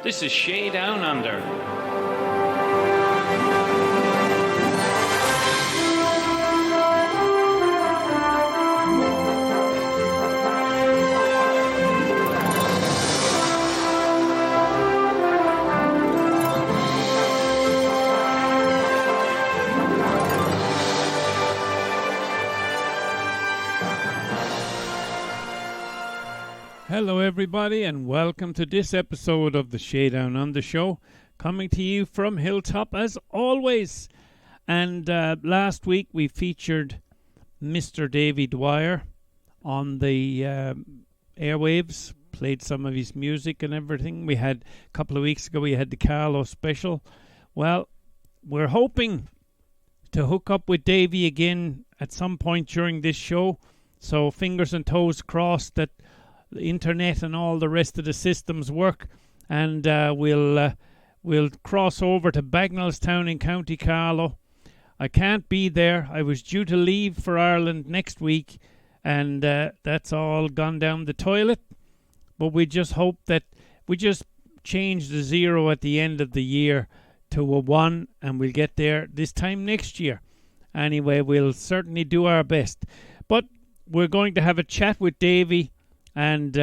This is Shay Down Under. Hello everybody and welcome to this episode of the Shay Down Under Show, coming to you from Hilltop as always. And last week we featured Mr. Davy Dwyer on the airwaves, played some of his music and everything. We had a couple of weeks ago we had the Carlow special. Well, we're hoping to hook up with Davy again at some point during this show, so fingers and toes crossed that the internet and all the rest of the systems work, and we'll cross over to Bagenalstown in County Carlow. I can't be there. I was due to leave for Ireland next week, and that's all gone down the toilet. But we just hope that we just change the 0 at the end of the year to a 1, and we'll get there this time next year. Anyway, we'll certainly do our best. But we're going to have a chat with Davy, and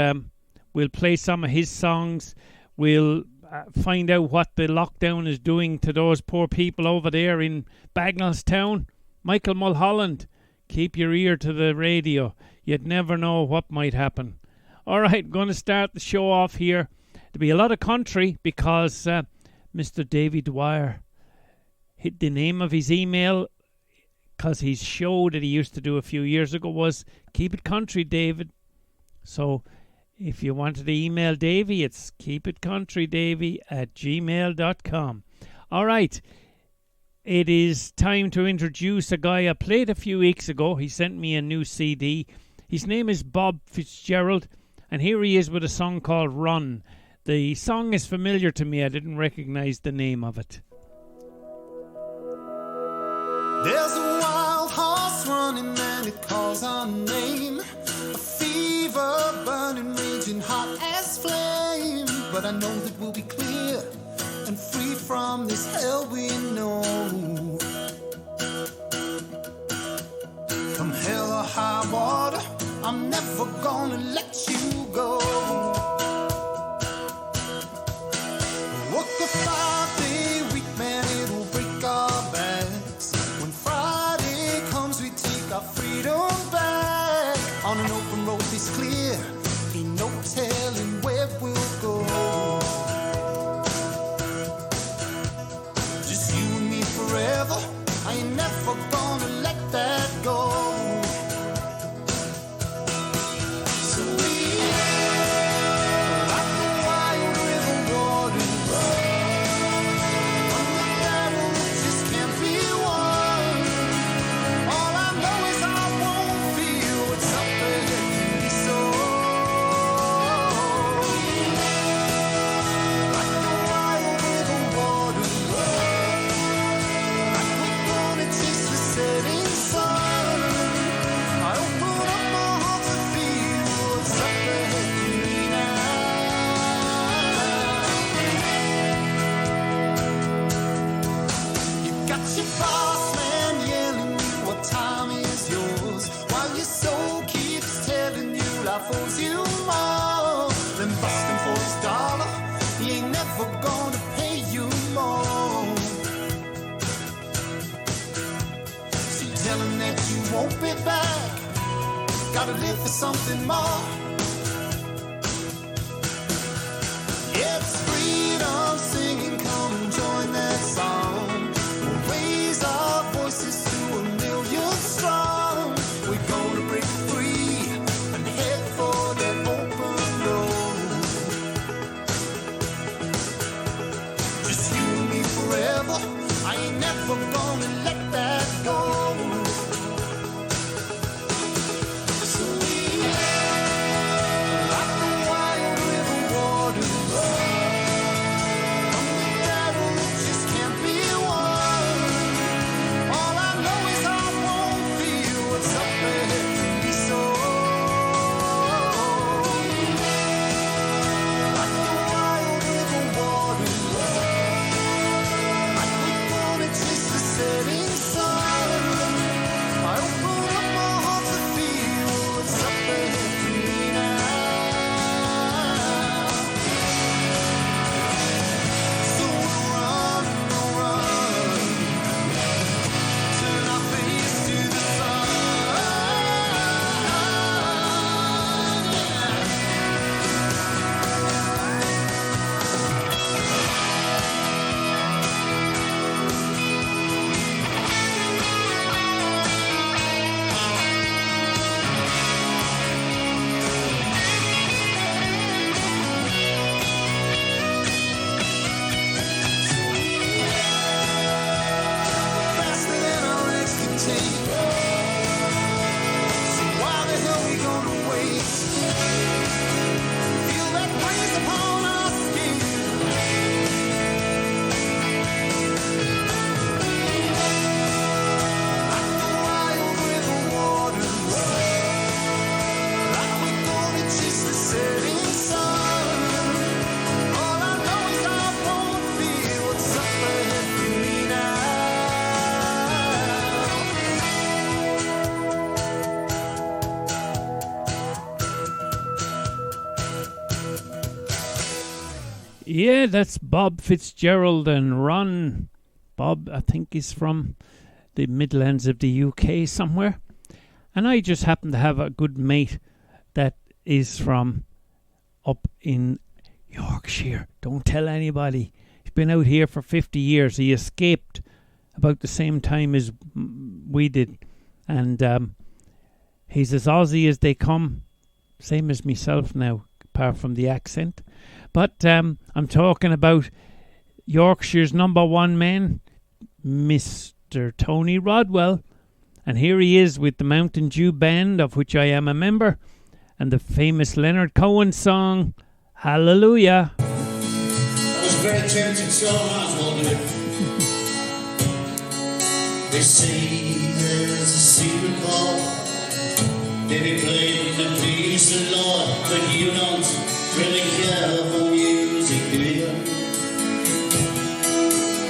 we'll play some of his songs. We'll find out what the lockdown is doing to those poor people over there in Bagenalstown. Michael Mulholland, keep your ear to the radio. You'd never know what might happen. All right, going to start the show off here. There'll be a lot of country because Mr. Davy Dwyer hit the name of his email, because his show that he used to do a few years ago was Keep It Country, David. So if you wanted to email Davy, it's keepitcountrydavy@gmail.com. All right. It is time to introduce a guy I played a few weeks ago. He sent me a new CD. His name is Bob Fitzgerald, and here he is with a song called Run. The song is familiar to me. I didn't recognize the name of it. There's a wild horse running and it calls our name. Fever burning, raging hot as flame. But I know that we'll be clear and free from this hell we know. Come hell or high water, I'm never gonna let you go. Work a 5-day week, man, it'll break our backs. When Friday comes, we take our freedom back. On an open road is clear, ain't no telling where we'll go. Just you and me forever, I ain't never gonna let that go. So we like the wild river waters, from the battle that just can't be won. All I know is I won't feel what's up ahead. Owes you more than busting for his dollar. He ain't never gonna pay you more. So you tell him that you won't be back. Gotta live for something more. Yeah, it's freedom singing, come and join that song. We'll raise our voices to 1,000,000 strong. We're gonna break free and head for that open road. Just you and me forever, I ain't never gonna let that go. So we like the wild river waters, from the battle that just can't be Yeah, that's Bob Fitzgerald and Ron. Bob, I think, is from the Midlands of the UK somewhere. And I just happen to have a good mate that is from up in Yorkshire. Don't tell anybody. He's been out here for 50 years. He escaped about the same time as we did. And he's as Aussie as they come. Same as myself now, apart from the accent. But I'm talking about Yorkshire's number one man, Mr. Tony Rodwell. And here he is with the Mountain Dew Band, of which I am a member, and the famous Leonard Cohen song, Hallelujah. That was very tempting, so I might as well do it. They say there's a secret chord. They be playing the peace of Lord, but you don't really care for music, do you?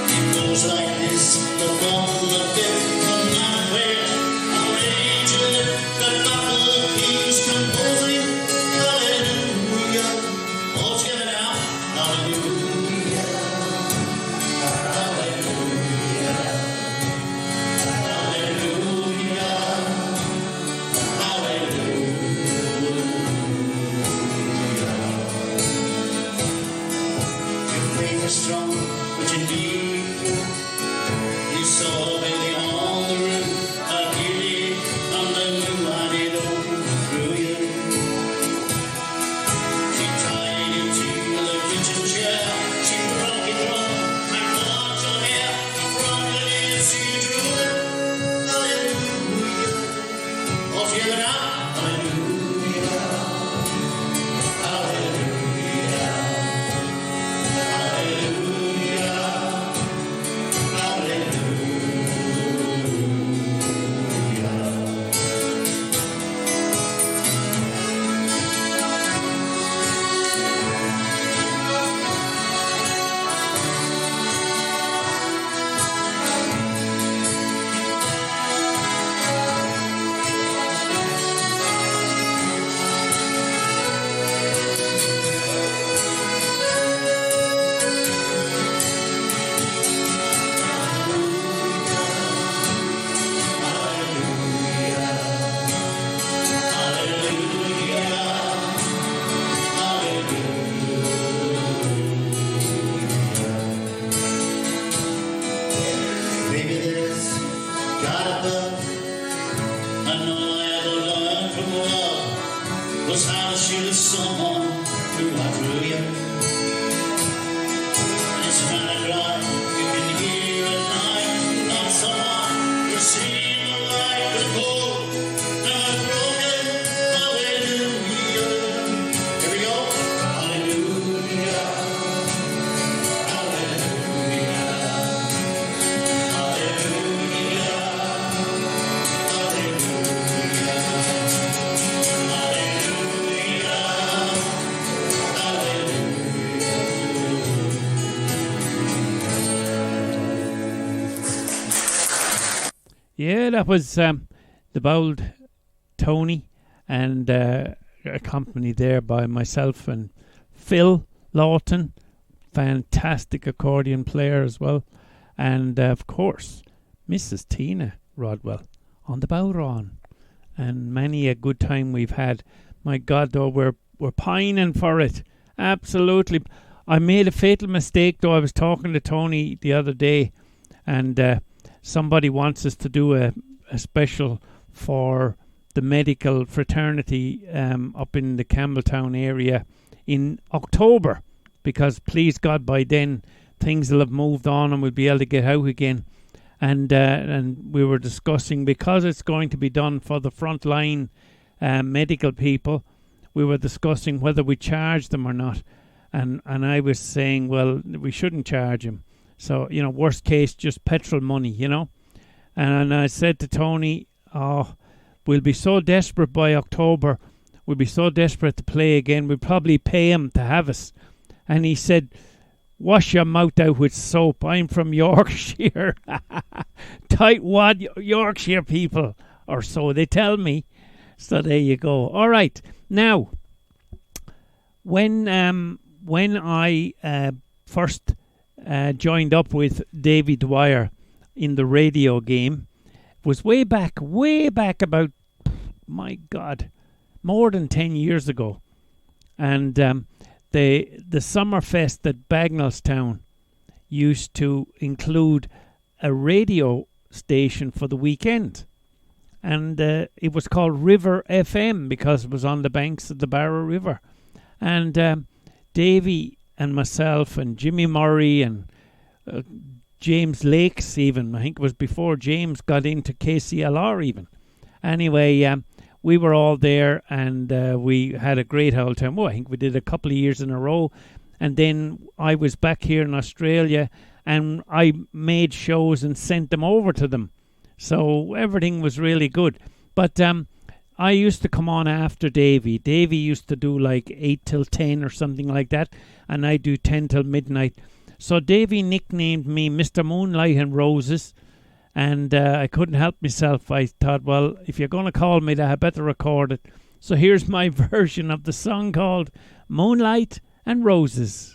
It goes like this: the one, the fifth, the ninth, where I'm raging, the battle keeps composing. Hallelujah, all together now. Hallelujah, hallelujah, hallelujah, hallelujah. Your faith is strong, but you need proof. You saw the baby on the roof, a beauty and the new honey through you. She tied you to the kitchen chair, she broke it from and caught your hair, from the lips you drew it. Hallelujah, all together now. Hallelujah, hallelujah, hallelujah, Maybe there's God above, and all I ever learned from love was how to shoot at someone who outdrew you. And it's kind of dry, you can hear at night, not someone you're seeing the light was cold and broken. Hallelujah. Here we go. Hallelujah. Hallelujah. Yeah, that was the bold Tony, and accompanied there by myself and Phil Lawton, fantastic accordion player as well, and of course Mrs. Tina Rodwell on the bowron. And many a good time we've had. My God, though, we're pining for it. Absolutely. I made a fatal mistake, though. I was talking to Tony the other day, and somebody wants us to do a special for the medical fraternity up in the Campbelltown area in October, because please God, by then things will have moved on and we'll be able to get out again. And we were discussing, because it's going to be done for the frontline medical people, we were discussing whether we charge them or not. And I was saying, well, we shouldn't charge them. So, worst case, just petrol money, And I said to Tony, we'll be so desperate by October, we'll be so desperate to play again, we'll probably pay him to have us. And he said, wash your mouth out with soap. I'm from Yorkshire. Tightwad Yorkshire people, or so they tell me. So there you go. All right. Now, when when I first joined up with Davy Dwyer in the radio game, was way back about, my God, more than 10 years ago. And the Summerfest at Bagenalstown used to include a radio station for the weekend. And it was called River FM because it was on the banks of the Barrow River. And Davy and myself and Jimmy Murray and James Lakes even, I think it was before James got into KCLR even. Anyway, we were all there and we had a great old time. I think we did a couple of years in a row. And then I was back here in Australia and I made shows and sent them over to them. So everything was really good. But I used to come on after Davy. Davy used to do like 8 till 10 or something like that. And I do 10 till midnight. So Davy nicknamed me Mr. Moonlight and Roses. And I couldn't help myself. I thought, well, if you're going to call me that, I better record it. So here's my version of the song called Moonlight and Roses.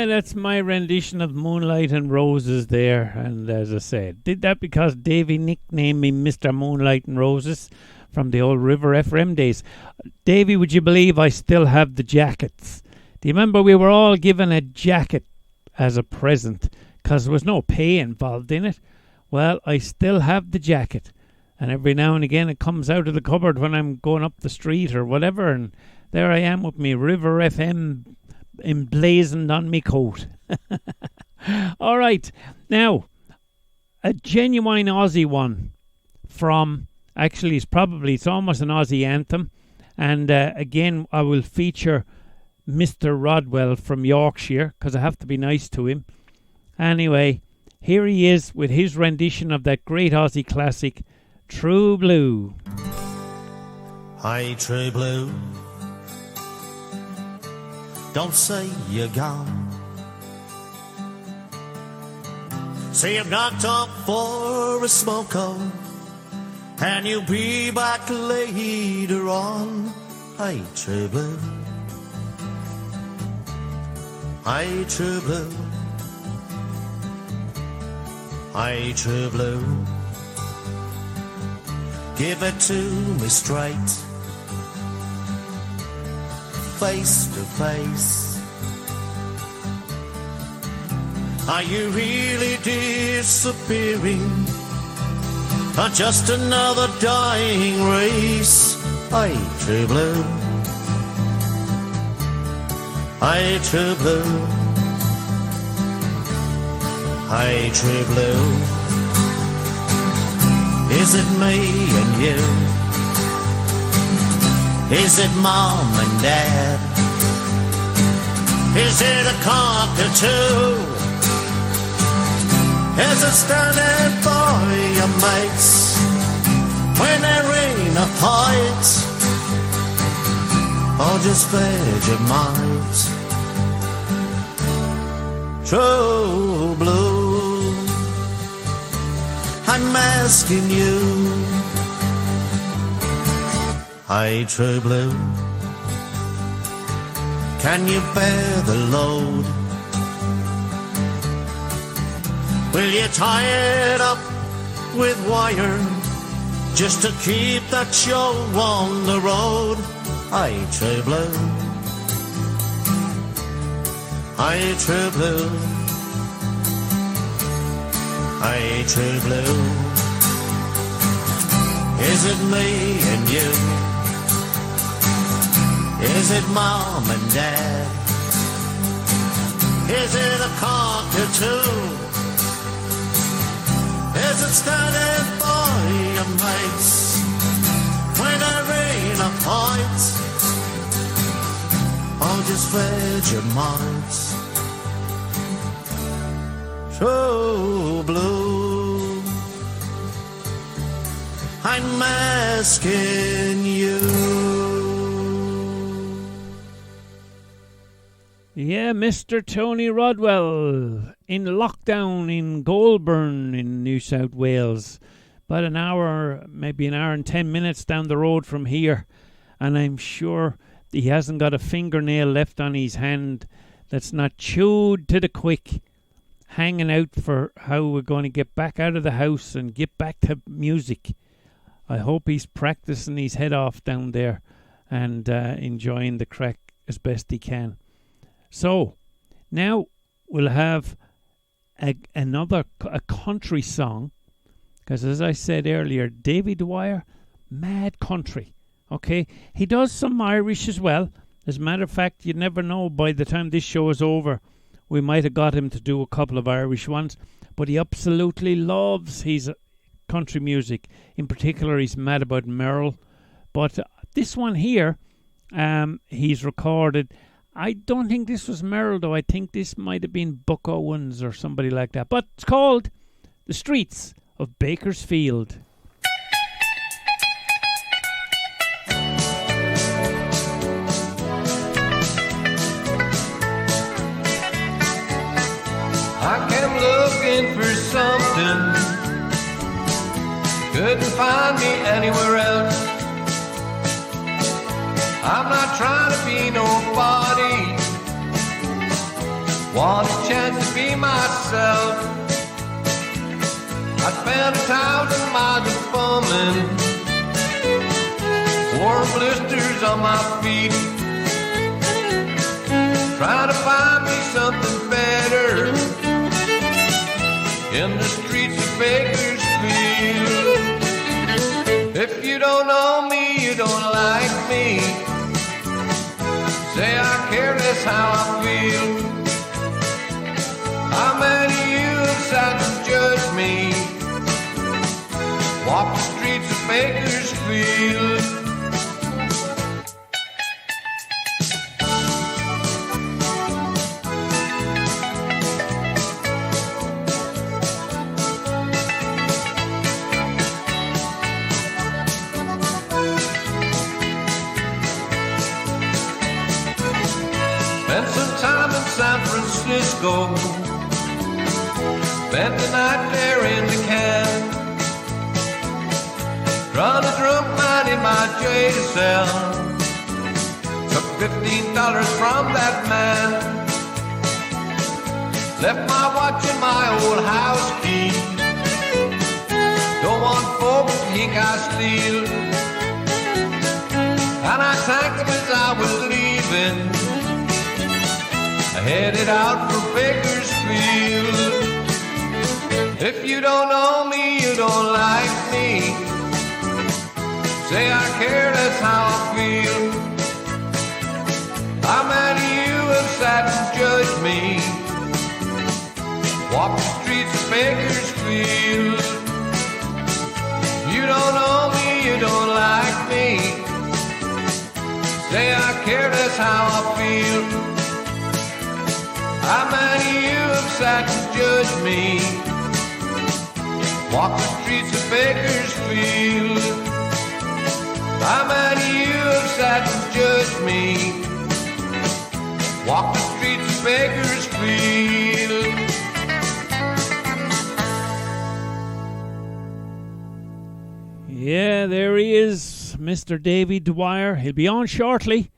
That's my rendition of Moonlight and Roses there. And as I said, did that because Davy nicknamed me Mr. Moonlight and Roses from the old River FM days. Davy, would you believe I still have the jackets? Do you remember we were all given a jacket as a present because there was no pay involved in it? Well, I still have the jacket. And every now and again it comes out of the cupboard when I'm going up the street or whatever. And there I am with me River FM emblazoned on me coat. All right, now a genuine Aussie one from, actually it's almost an Aussie anthem, and again I will feature Mr. Rodwell from Yorkshire because I have to be nice to him. Anyway, here he is with his rendition of that great Aussie classic True Blue. Hey, True Blue, don't say you're gone. Say you've knocked up for a smoke hole and you'll be back later on. Hey, True Blue, hey, True Blue, Hey, true blue, give it to me straight, face to face. Are you really disappearing? Or just another dying race? Hey, true blue, hey, true blue, hey, true blue. Is it me and you? Is it mom and dad? Is it a cockatoo? Is it standing by your mates when there ain't a fight? Or just Vegemite? True blue, I'm asking you. Hey, true blue, can you bear the load? Will you tie it up with wire just to keep that show on the road? Hey, true blue, hey, true blue, hey, true blue. Is it me and you? Is it mom and dad? Is it a cockatoo? Is it standing by your mates when there ain't a fight? Or just Vegemite? True blue, I'm asking you. Yeah, Mr. Tony Rodwell in lockdown in Goulburn in New South Wales. About an hour, maybe an hour and 10 minutes down the road from here. And I'm sure he hasn't got a fingernail left on his hand that's not chewed to the quick, hanging out for how we're going to get back out of the house and get back to music. I hope he's practicing his head off down there and enjoying the crack as best he can. So, now we'll have another country song, because as I said earlier, Davy Dwyer, mad country, okay? He does some Irish as well. As a matter of fact, you never know, by the time this show is over, we might have got him to do a couple of Irish ones, but he absolutely loves his country music. In particular, he's mad about Merle. But this one here, he's recorded. I don't think this was Merle, though. I think this might have been Buck Owens or somebody like that. But it's called The Streets of Bakersfield. I came looking for something, couldn't find me anywhere else. I'm not trying to be nobody, want a chance to be myself. I spent 1,000 miles of bumming, wore blisters on my feet, trying to find me something better in the streets of Bakersfield. If you don't know me, you don't like me. Say I care less how I feel. How many of you have sat and judged me? Walk the streets of Bakersfield. Spent some time in San Francisco, spent the night there in the can, run a drunk man in my jail cell, took $15 from that man, left my watch in my old house key, don't want folks to think I steal. And I thanked them as I was leaving. I headed out for Bakersfield. If you don't know me, you don't like me. Say I care, that's how I feel. How many of you have sat and judged me? Walk the streets of Bakersfield. You don't know me, you don't like me. Say I care, that's how I feel. How many of you have sat and judged me? Walk the streets of Bakersfield. How many of you have sat and judged me? Walk the streets of Bakersfield. Yeah, there he is, Mr. Davy Dwyer. He'll be on shortly.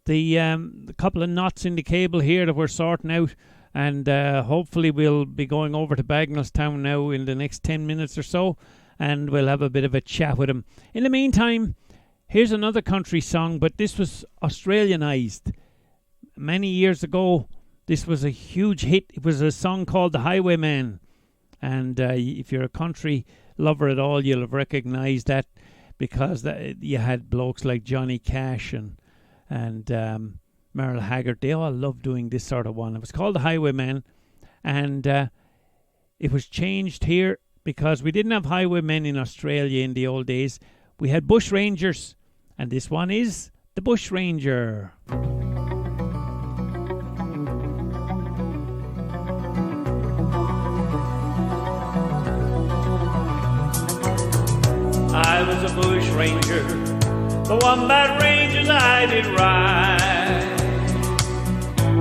The couple of knots in the cable here that we're sorting out, and hopefully we'll be going over to Bagenalstown now in the next 10 minutes or so, and we'll have a bit of a chat with him. In the meantime, here's another country song, but this was Australianized. Many years ago, this was a huge hit. It was a song called The Highwayman, and if you're a country lover at all, you'll have recognised that, because you had blokes like Johnny Cash and Merle Haggard. They all loved doing this sort of one. It was called The Highwayman, and it was changed here because we didn't have highwaymen in Australia in the old days. We had bush rangers, and this one is the Bush Ranger. I was a bush ranger, the one that ranges I did ride.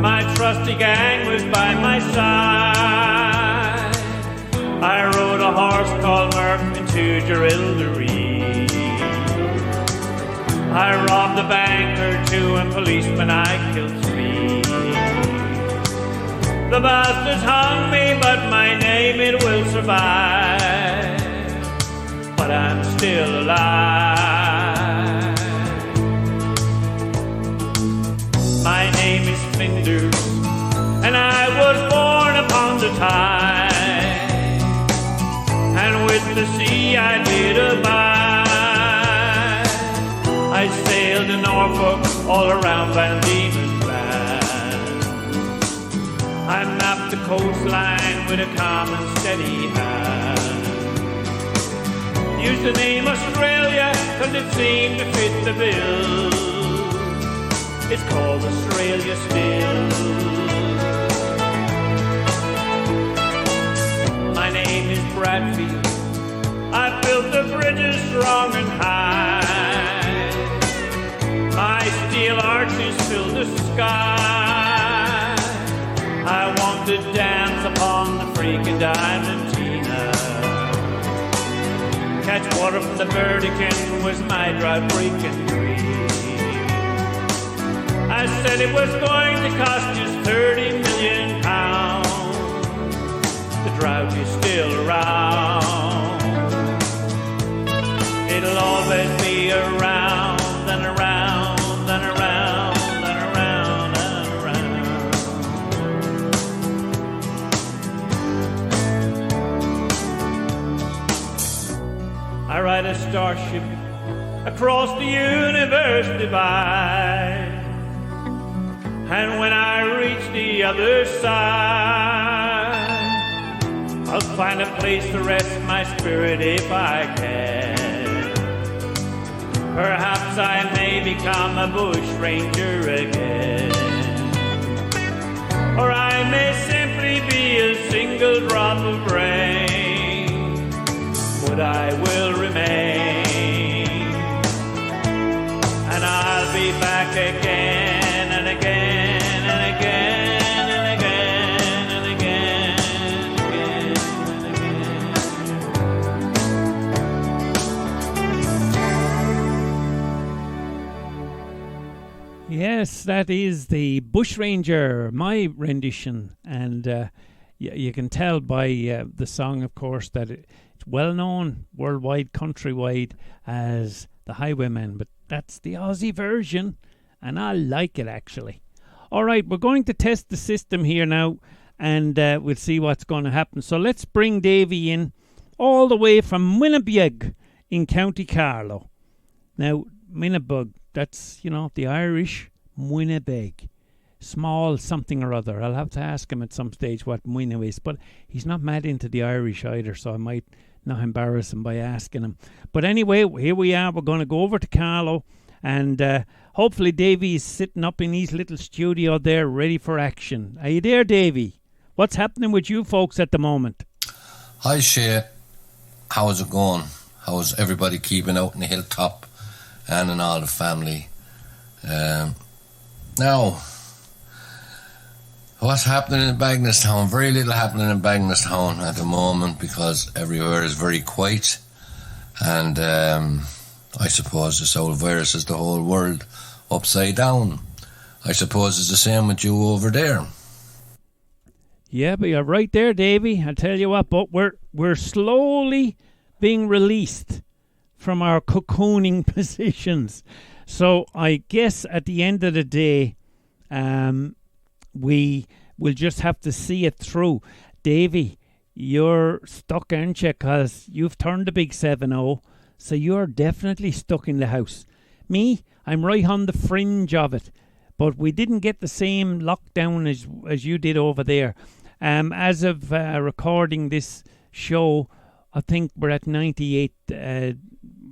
My trusty gang was by my side. I rode a horse called Murph into Jerilderie. I robbed a bank or two and policemen I killed 3. The bastards hung me, but my name it will survive. But I'm still alive. My name is Flinders, and I was born upon the tide, and with the sea I did abide. I sailed to Norfolk, all around Van Diemen's Land. I mapped the coastline with a calm and steady hand. Used the name Australia, cause it seemed to fit the bill. It's called Australia still. My name is Bradfield. I built the bridges strong and high. My steel arches fill the sky. I want to dance upon the freaking Diamantina. Catch water from the Burdekin was my drought-breaking dream. I said it was going to cost just 30 million pounds. The drought is still around. It'll always be around and around and around and around and around. I ride a starship across the universe divide, and when I reach the other side, I'll find a place to rest my spirit if I can. Perhaps I may become a bush ranger again, or I may simply be a single drop of rain, but I will remain, and I'll be back again and again and again and again and again and again. Yes, that is the Bush Ranger, my rendition, and you can tell by the song, of course, that it's well known worldwide, countrywide as the Highwaymen, but that's the Aussie version, and I like it actually. All right, we're going to test the system here now, and we'll see what's going to happen. So let's bring Davy in all the way from Winnipeg in County Carlow. Now, Winnipeg, that's, the Irish Winnipeg. Small something or other. I'll have to ask him at some stage what Mwino is, but he's not mad into the Irish either, so I might not embarrass him by asking him. But anyway, here we are. We're going to go over to Carlow, and hopefully Davy is sitting up in his little studio there ready for action. Are you there, Davy? What's happening with you folks at the moment? Hi, Shay. How's it going? How's everybody keeping out in the hilltop and in all the family? Now, what's happening in Bagenalstown? Very little happening in Bagenalstown at the moment because everywhere is very quiet, and I suppose this old virus is the whole world upside down. I suppose it's the same with you over there. Yeah, but you're right there, Davy. I tell you what, but we're slowly being released from our cocooning positions. So I guess at the end of the day, we will just have to see it through. Davy, you're stuck, aren't you? Because you've turned the big 7-0, so you're definitely stuck in the house. Me, I'm right on the fringe of it, but we didn't get the same lockdown as you did over there. As of recording this show, I think we're at 98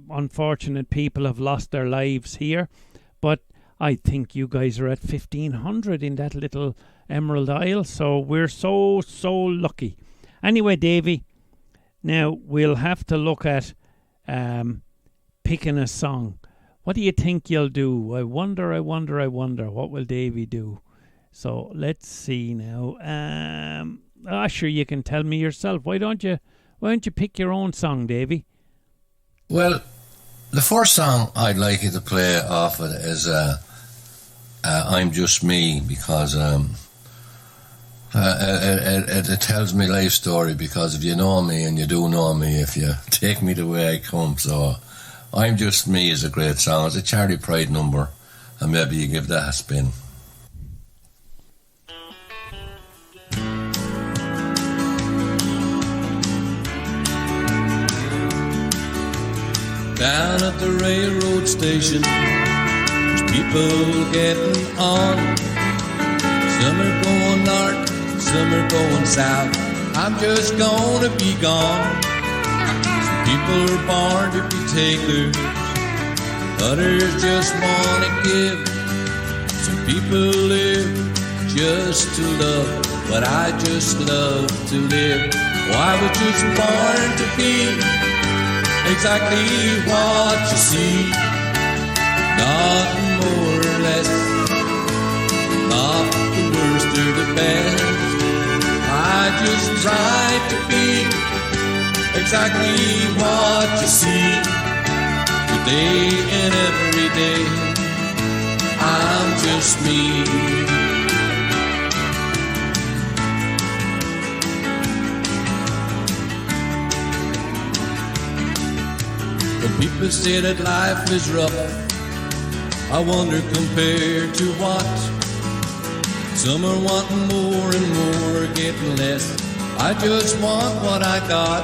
unfortunate people have lost their lives here, but I think you guys are at 1,500 in that little Emerald Isle, so we're so lucky. Anyway, Davy, now we'll have to look at picking a song. What do you think you'll do? I wonder. What will Davy do? So let's see now. Sure, you can tell me yourself. Why don't you pick your own song, Davy? Well, the first song I'd like you to play off it is I'm Just Me, because it tells me life story, because if you know me, and you do know me if you take me the way I come, so I'm Just Me is a great song. It's a Charlie Pride number, and maybe you give that a spin. Down at the railroad station, there's people getting on. Some are going north, some are going south. I'm just gonna be gone. Some people are born to be takers, others just wanna give. Some people live just to love, but I just love to live. Oh, I was just born to be exactly what you see, not more or less, not the worst or the best. I just try to be exactly what you see, today and every day. I'm just me. When people say that life is rough, I wonder compared to what. Some are wanting more and more, getting less. I just want what I got.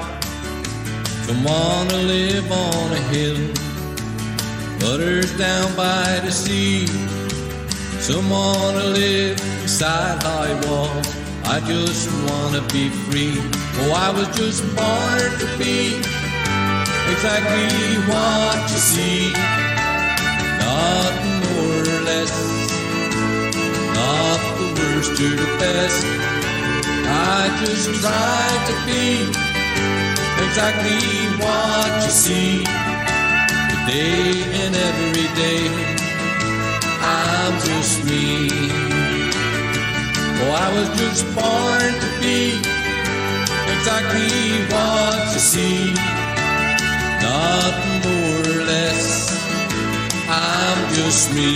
Some wanna live on a hill, others down by the sea. Some wanna live beside high walls. I just wanna be free. Oh, I was just born to be exactly what you see, not more or less, not the worst or the best. I just try to be exactly what you see, today and every day. I'm just me. Oh, I was just born to be exactly what you see, not more or less. I'm just me.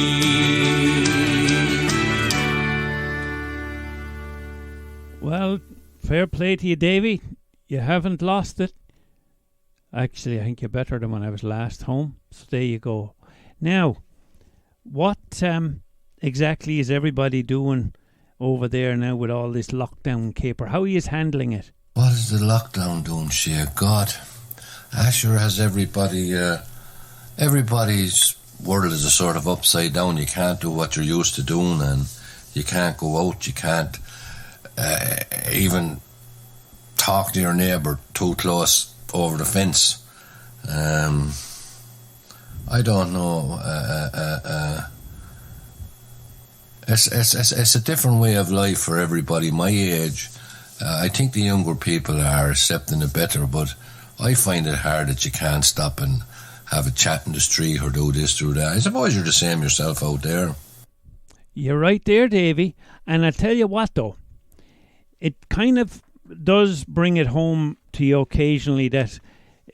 Well, Fair play to you, Davy. You haven't lost it. Actually, I think you're better than when I was last home. So there you go. Now, what exactly is everybody doing over there now with all this lockdown caper? How are you handling it? What is the lockdown doing, Shay? God, Asher has everybody. Everybody's world is a sort of upside down. You can't do what you're used to doing, and you can't go out. You can't even talk to your neighbour too close over the fence. I don't know. It's a different way of life for everybody my age. I think the younger people are accepting it better, but I find it hard that you can't stop and have a chat in the street or do this, do that. I suppose you're the same yourself out there. You're right there, Davy. And I tell you what, though, it kind of does bring it home to you occasionally that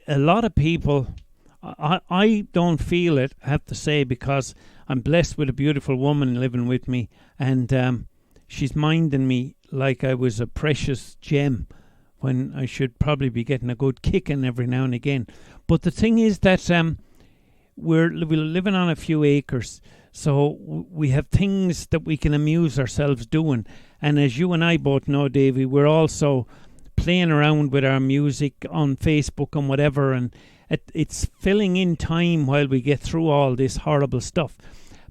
a lot of people, I don't feel it, I have to say, because I'm blessed with a beautiful woman living with me, and she's minding me like I was a precious gem when I should probably be getting a good kicking every now and again. But the thing is that we're living on a few acres, so we have things that we can amuse ourselves doing. And as you and I both know, Davy, we're also playing around with our music on Facebook and whatever, and it's filling in time while we get through all this horrible stuff.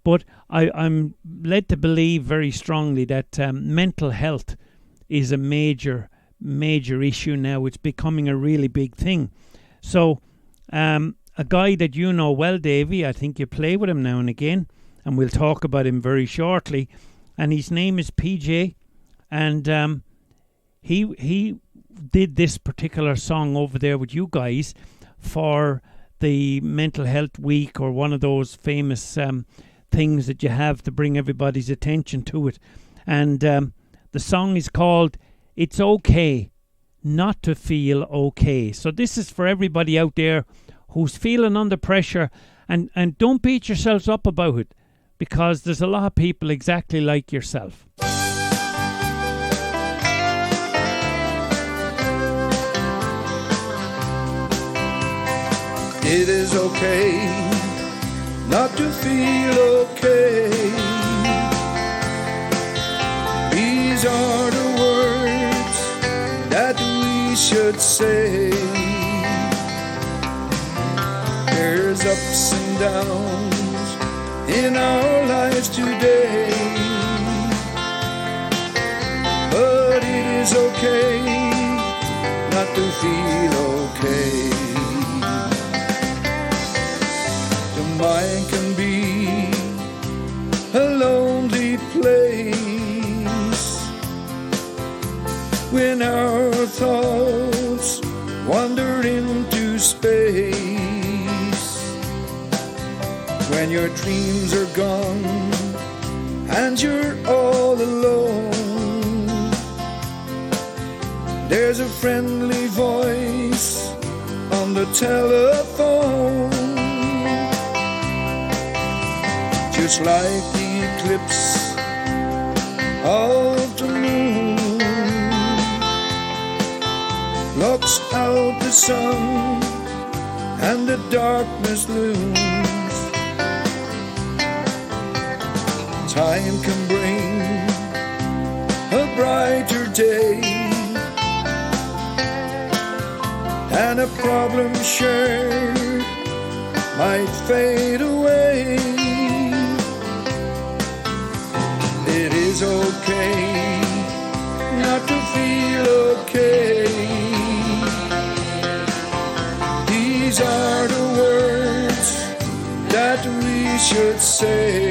But I'm led to believe very strongly that mental health is a major issue now. It's becoming a really big thing. So a guy that you know well, Davy, I think you play with him now and again, and we'll talk about him very shortly, and his name is PJ, and he did this particular song over there with you guys for the Mental Health Week, or one of those famous things that you have to bring everybody's attention to it. And the song is called It's Okay Not to Feel Okay. So this is for everybody out there who's feeling under pressure, and don't beat yourselves up about it, because there's a lot of people exactly like yourself. It is okay not to feel okay. These are the words that we should say. There's ups and downs in our lives today, but it is okay not to feel okay. The mind can be a lonely place when our thoughts wander into space. When your dreams are gone and you're all alone, there's a friendly voice on the telephone. Just like the eclipse of the moon blocks out the sun and the darkness looms, time can bring a brighter day, and a problem shared might fade away. It is okay not to feel okay. These are the words that we should say.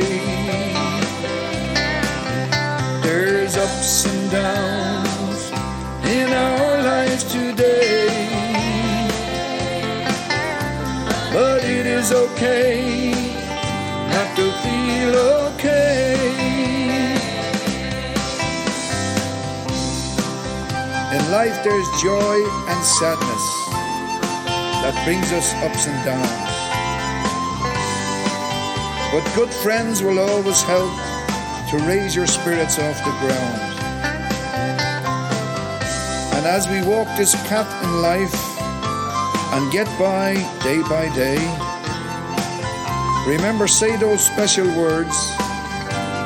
There's ups and downs in our lives today, but it is okay not to feel okay. In life there's joy and sadness that brings us ups and downs, but good friends will always help to raise your spirits off the ground. as we walk this path in life and get by day, remember, say those special words,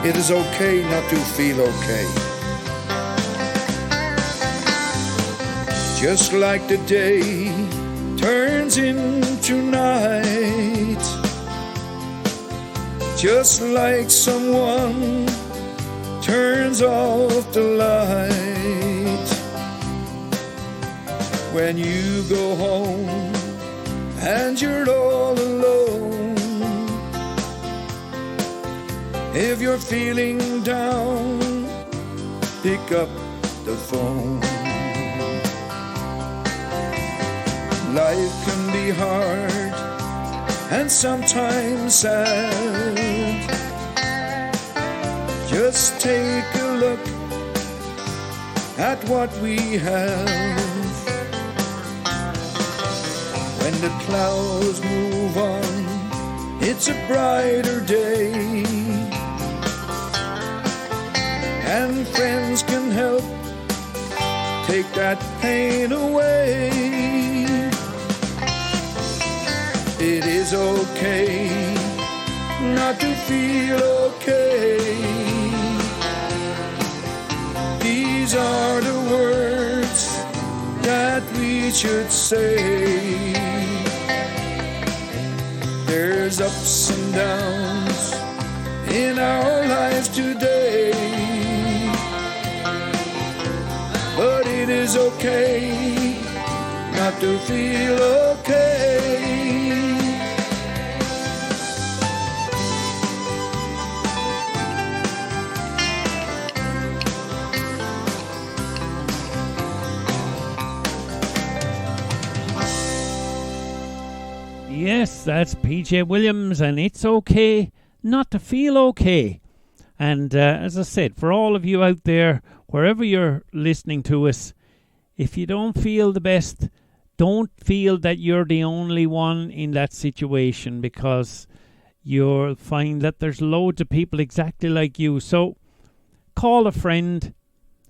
it is okay not to feel okay. Just like the day turns into night, just like someone turns off the light, when you go home and you're all alone, if you're feeling down, pick up the phone. Life can be hard and sometimes sad. Just take a look at what we have. When the clouds move on, it's a brighter day, and friends can help take that pain away. It is okay not to feel okay. These are the words that we should say. There's ups and downs in our lives today, but it is okay not to feel okay. Yes, that's PJ Williams, and it's okay not to feel okay. And as I said, for all of you out there, wherever you're listening to us, if you don't feel the best, don't feel that you're the only one in that situation, because you'll find that there's loads of people exactly like you. So call a friend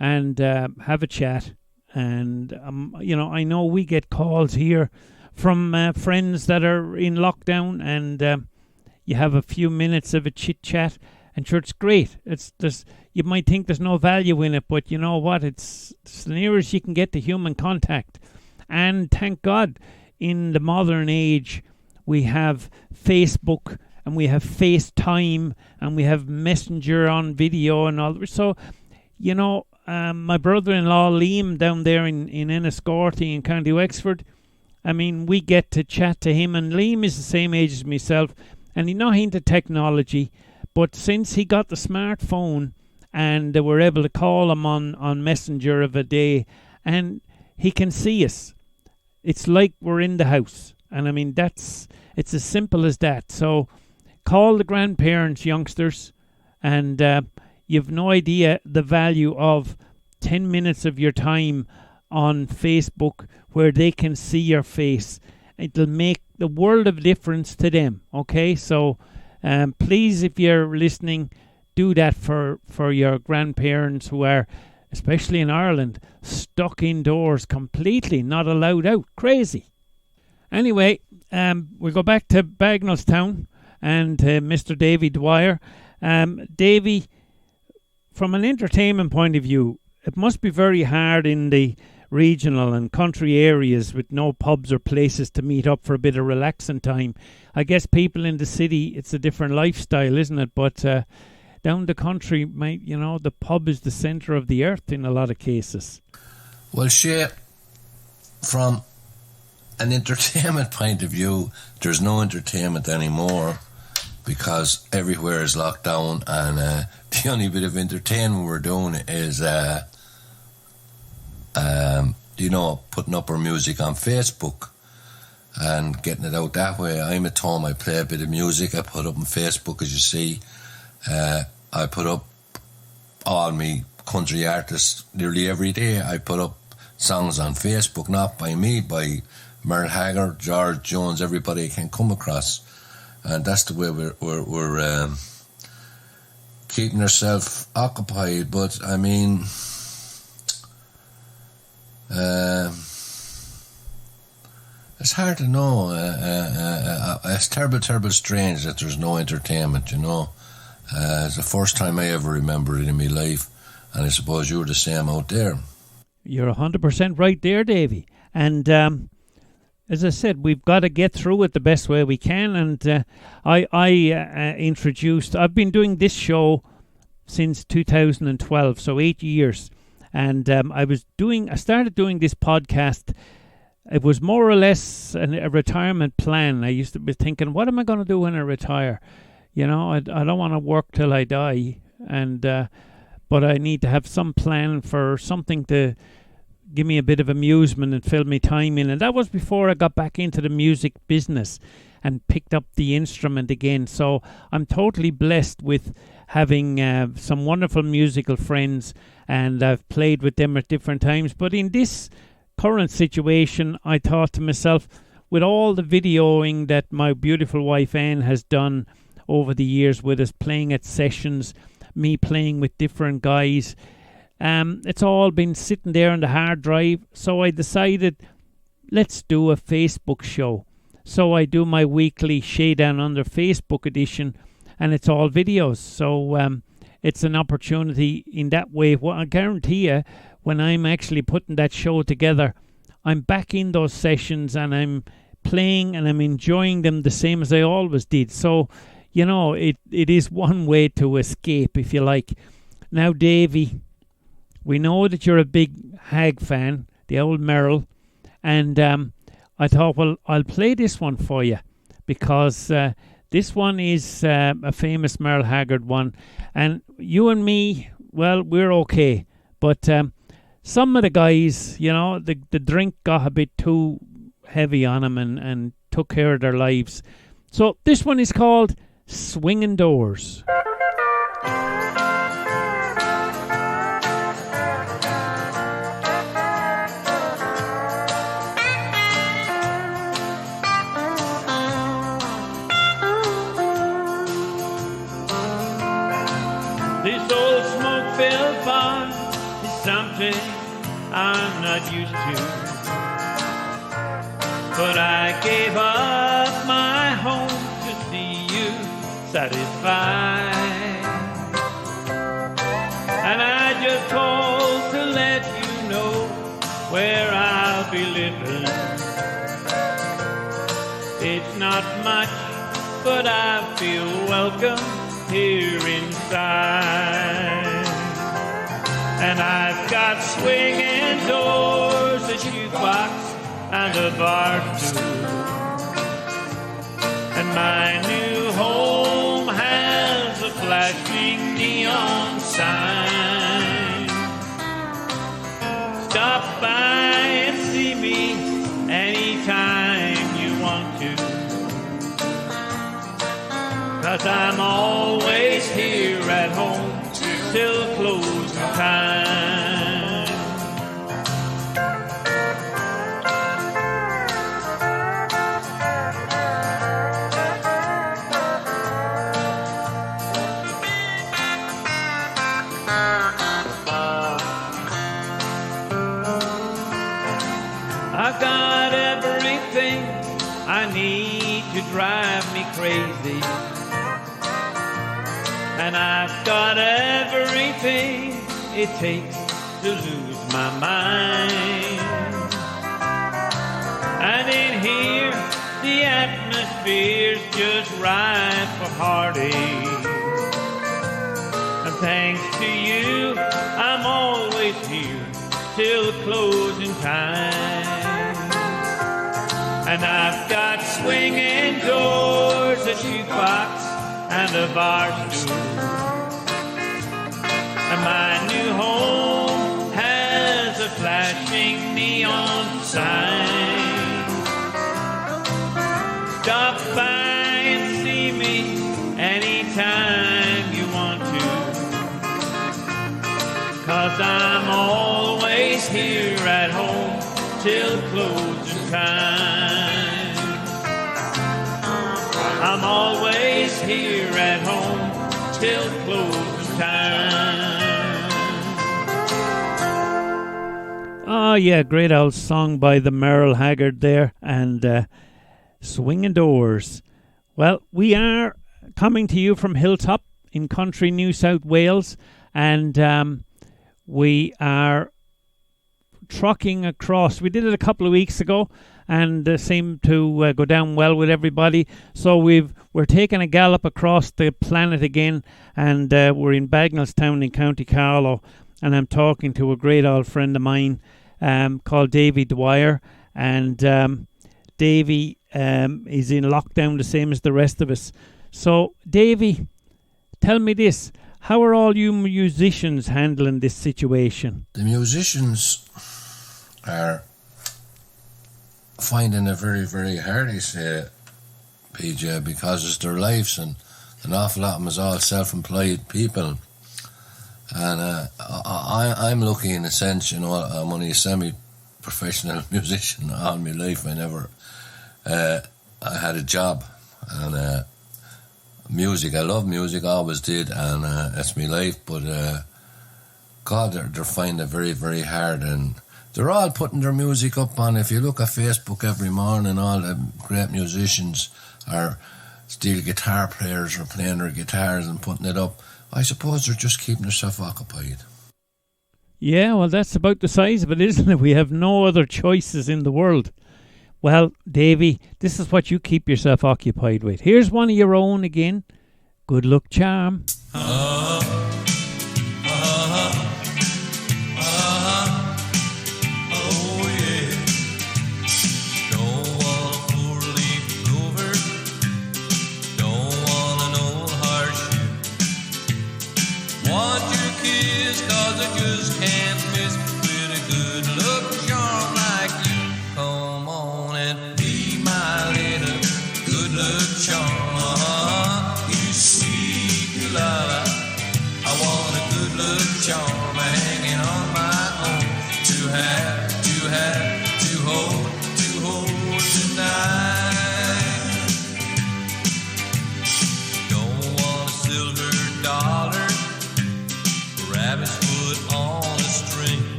and have a chat. And, I know we get calls here from friends that are in lockdown, and you have a few minutes of a chit chat, and sure, it's great. You might think there's no value in it, but you know what? It's the nearest you can get to human contact. And thank God, in the modern age, we have Facebook and we have FaceTime and we have Messenger on video and all. So, my brother-in-law Liam down there in Enniscorthy in County Wexford, I mean, we get to chat to him, and Liam is the same age as myself, and he's not into technology, but since he got the smartphone and we're able to call him on Messenger of a day, and he can see us, it's like we're in the house. And I mean, it's as simple as that. So call the grandparents, youngsters, and you've no idea the value of 10 minutes of your time on Facebook where they can see your face. It'll make the world of difference to them. Okay, so please, if you're listening, do that for your grandparents who are, especially in Ireland, stuck indoors completely, not allowed out. Crazy. Anyway, we'll go back to Bagenalstown and Mr. Davy Dwyer. Davy, from an entertainment point of view, it must be very hard in the regional and country areas with no pubs or places to meet up for a bit of relaxing time. I guess people in the city, it's a different lifestyle, isn't it? But down the country, the pub is the centre of the earth in a lot of cases. Well, Shay, from an entertainment point of view, there's no entertainment anymore because everywhere is locked down, and the only bit of entertainment we're doing is putting up our music on Facebook and getting it out that way. I'm at home, I play a bit of music, I put up on Facebook, as you see. I put up all my country artists nearly every day. I put up songs on Facebook, not by me, by Merle Haggard, George Jones, everybody I can come across. And that's the way we're keeping ourselves occupied. But I mean, It's hard to know. It's terrible strange that there's no entertainment, you know. It's the first time I ever remember it in my life, and I suppose you're the same out there. You're 100% right there, Davy. And as I said, we've got to get through it the best way we can. And I've been doing this show since 2012, so 8 years. And I started doing this podcast. It was more or less a retirement plan. I used to be thinking, what am I going to do when I retire? You know, I don't want to work till I die, but I need to have some plan for something to give me a bit of amusement and fill me time in. And that was before I got back into the music business and picked up the instrument again. So I'm totally blessed with having some wonderful musical friends, and I've played with them at different times. But in this current situation, I thought to myself, with all the videoing that my beautiful wife Anne has done over the years with us, playing at sessions, me playing with different guys, it's all been sitting there on the hard drive. So I decided, let's do a Facebook show. So I do my weekly Shay Down Under Facebook edition, and it's all videos. So it's an opportunity in that way. Well, I guarantee you, when I'm actually putting that show together, I'm back in those sessions and I'm playing and I'm enjoying them the same as I always did. So, you know, it is one way to escape, if you like. Now, Davy, we know that you're a big Hag fan, the old Merrill, and I thought, well, I'll play this one for you because this one is a famous Merle Haggard one. And you and me, well, we're okay. But some of the guys, you know, the drink got a bit too heavy on them and took care of their lives. So this one is called Swinging Doors. This old smoke-filled bar is something I'm not used to, but I gave up my home to see you satisfied, and I just called to let you know where I'll be living. It's not much, but I feel welcome here inside. And I've got swinging doors, a jukebox, and a bar stool. And my new home has a flashing neon sign. Stop by and see me anytime you want to, 'cause I'm always here at home till closing time. I've got everything I need to drive me crazy, and I've got everything it takes to lose my mind. And in here, the atmosphere's just right for heartache. And thanks to you, I'm always here till closing time. And I've got swinging doors, a jukebox, and a bar stool. And my new home has a flashing neon sign. Stop by and see me anytime you want to, 'cause I'm always here at home till closing time. I'm always here at home till closing time. Oh, yeah, great old song by the Merle Haggard there, and Swinging Doors. Well, we are coming to you from Hilltop in country New South Wales, and we are trucking across. We did it a couple of weeks ago, and seemed to go down well with everybody. So we're taking a gallop across the planet again, and we're in Bagenalstown in County Carlow, and I'm talking to a great old friend of mine called Davy Dwyer, and Davy is in lockdown the same as the rest of us. So, Davy, tell me this. How are all you musicians handling this situation? The musicians are finding it very, very hard, I say, PJ, because it's their lives, and an awful lot of them is all self-employed people. And I'm lucky in a sense, you know. I'm only a semi-professional musician all my life. I had a job, and music, I love music, always did, and it's my life. But God, they're finding it very, very hard, and they're all putting their music up on. If you look at Facebook every morning, all the great musicians are steel guitar players are playing their guitars and putting it up. I suppose they're just keeping themselves occupied. Yeah, well, that's about the size of it, isn't it? We have no other choices in the world. Well, Davy, this is what you keep yourself occupied with. Here's one of your own again. Good Luck Charm.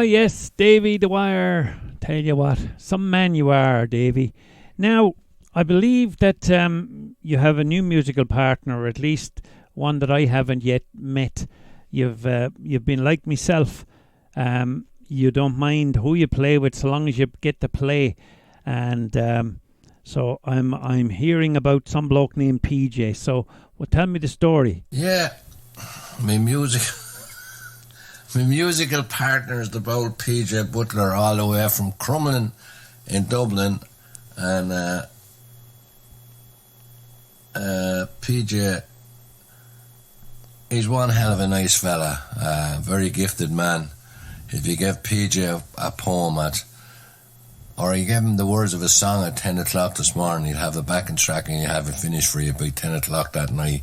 Yes, Davy Dwyer. Tell you what, some man you are, Davy. Now, I believe that you have a new musical partner, or at least one that I haven't yet met. You've been like myself. You don't mind who you play with, so long as you get to play. And so I'm hearing about some bloke named PJ. So, well, tell me the story. Yeah, my musical partner is the bold PJ Butler, all the way from Crumlin in Dublin, and PJ, he's one hell of a nice fella, very gifted man. If you give PJ a poem or you give him the words of a song at 10 o'clock this morning, he'll have the backing track and he'll have it finished for you by 10 o'clock that night.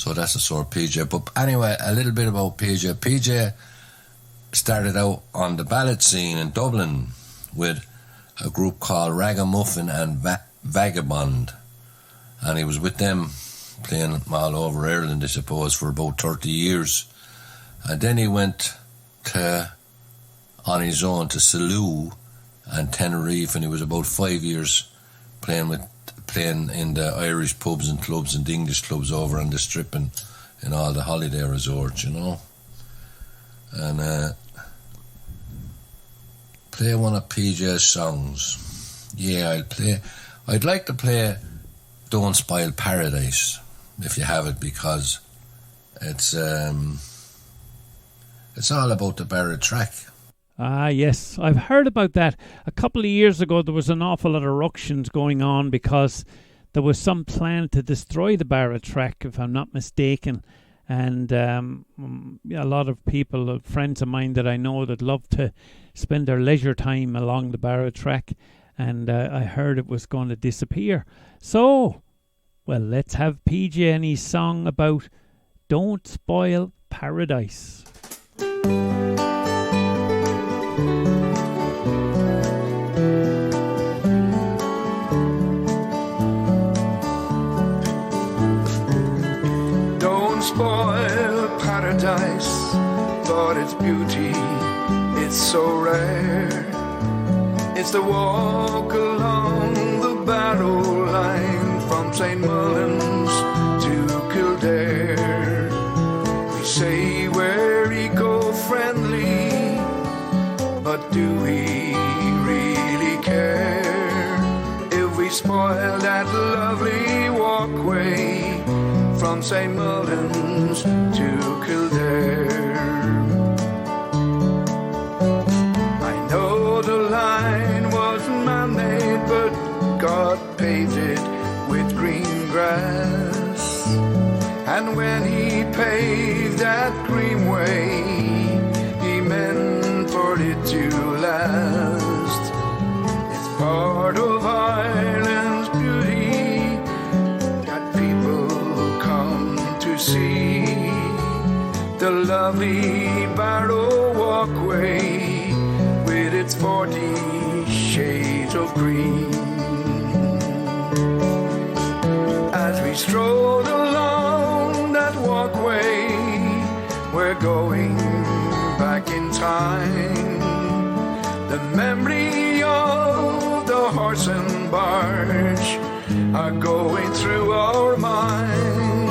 So that's a sort of PJ. But anyway, a little bit about PJ. PJ started out on the ballad scene in Dublin with a group called Ragamuffin and Vagabond. And he was with them playing all over Ireland, I suppose, for about 30 years. And then he went on his own to Salou and Tenerife, and he was about 5 years playing in the Irish pubs and clubs and the English clubs over on the Strip and in all the holiday resorts, you know. And play one of PJ's songs. Yeah, I'd like to play Don't Spoil Paradise, if you have it, because it's all about the Barra track. Ah, yes. I've heard about that. A couple of years ago, there was an awful lot of ructions going on because there was some plan to destroy the Barra track, if I'm not mistaken. And a lot of people, friends of mine that I know that love to spend their leisure time along the Barra track. And I heard it was going to disappear. So, well, let's have PJ and his song about Don't Spoil Paradise. Don't spoil paradise, thought its beauty, it's so rare. It's the walk along the Barrow line from St. Mullins to Kildare. We say we're eco-friendly, but do we really care if we spoil that lovely walkway from St. Mullins to Kildare? I know the line was man-made, but God paved it with green grass. And when he paved that greenway, he meant for it to last. It's part of Ireland's beauty that people come to see. The lovely Barrow walkway with its 40 shades of green. As we stroll along that walkway, we're going back in time. The memory of the horse and barge are going through our mind.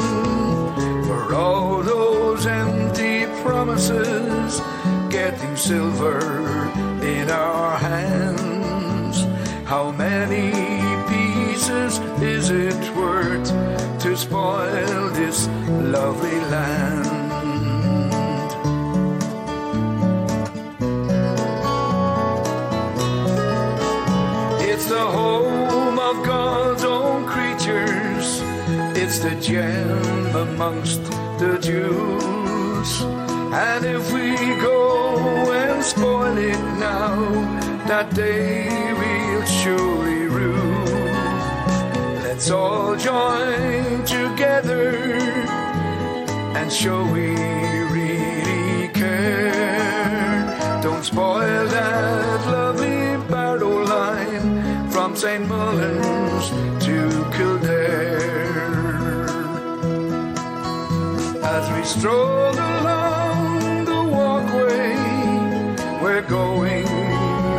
For all those empty promises, getting silver in our hands. How many pieces is it worth to spoil this lovely land? It's the home of God's own creatures. It's the gem amongst the jewels. And if we go and spoil it now, that day we'll surely rue. Let's all join together and show we really care. Don't spoil that lovely Barrow line from St. Mullins to Kildare. As we stroll along the walkway, we're going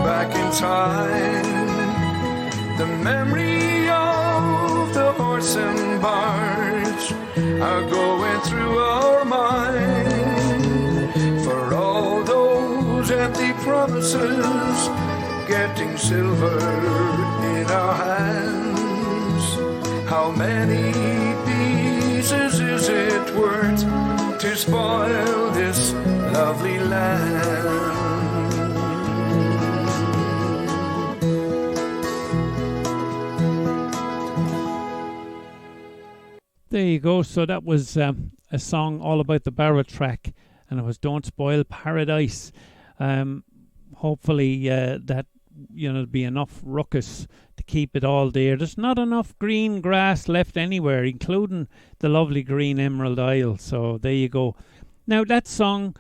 back in time. The memory of the horse and barge are going through our mind. For all those empty promises, getting silver in our hands. How many pieces is it worth to spoil this lovely land? There you go. So that was a song all about the Barra track, and it was Don't Spoil Paradise. Hopefully that, there'll be enough ruckus to to keep it all there. There's not enough green grass left anywhere, including the lovely green Emerald Isle. So there you go. Now that song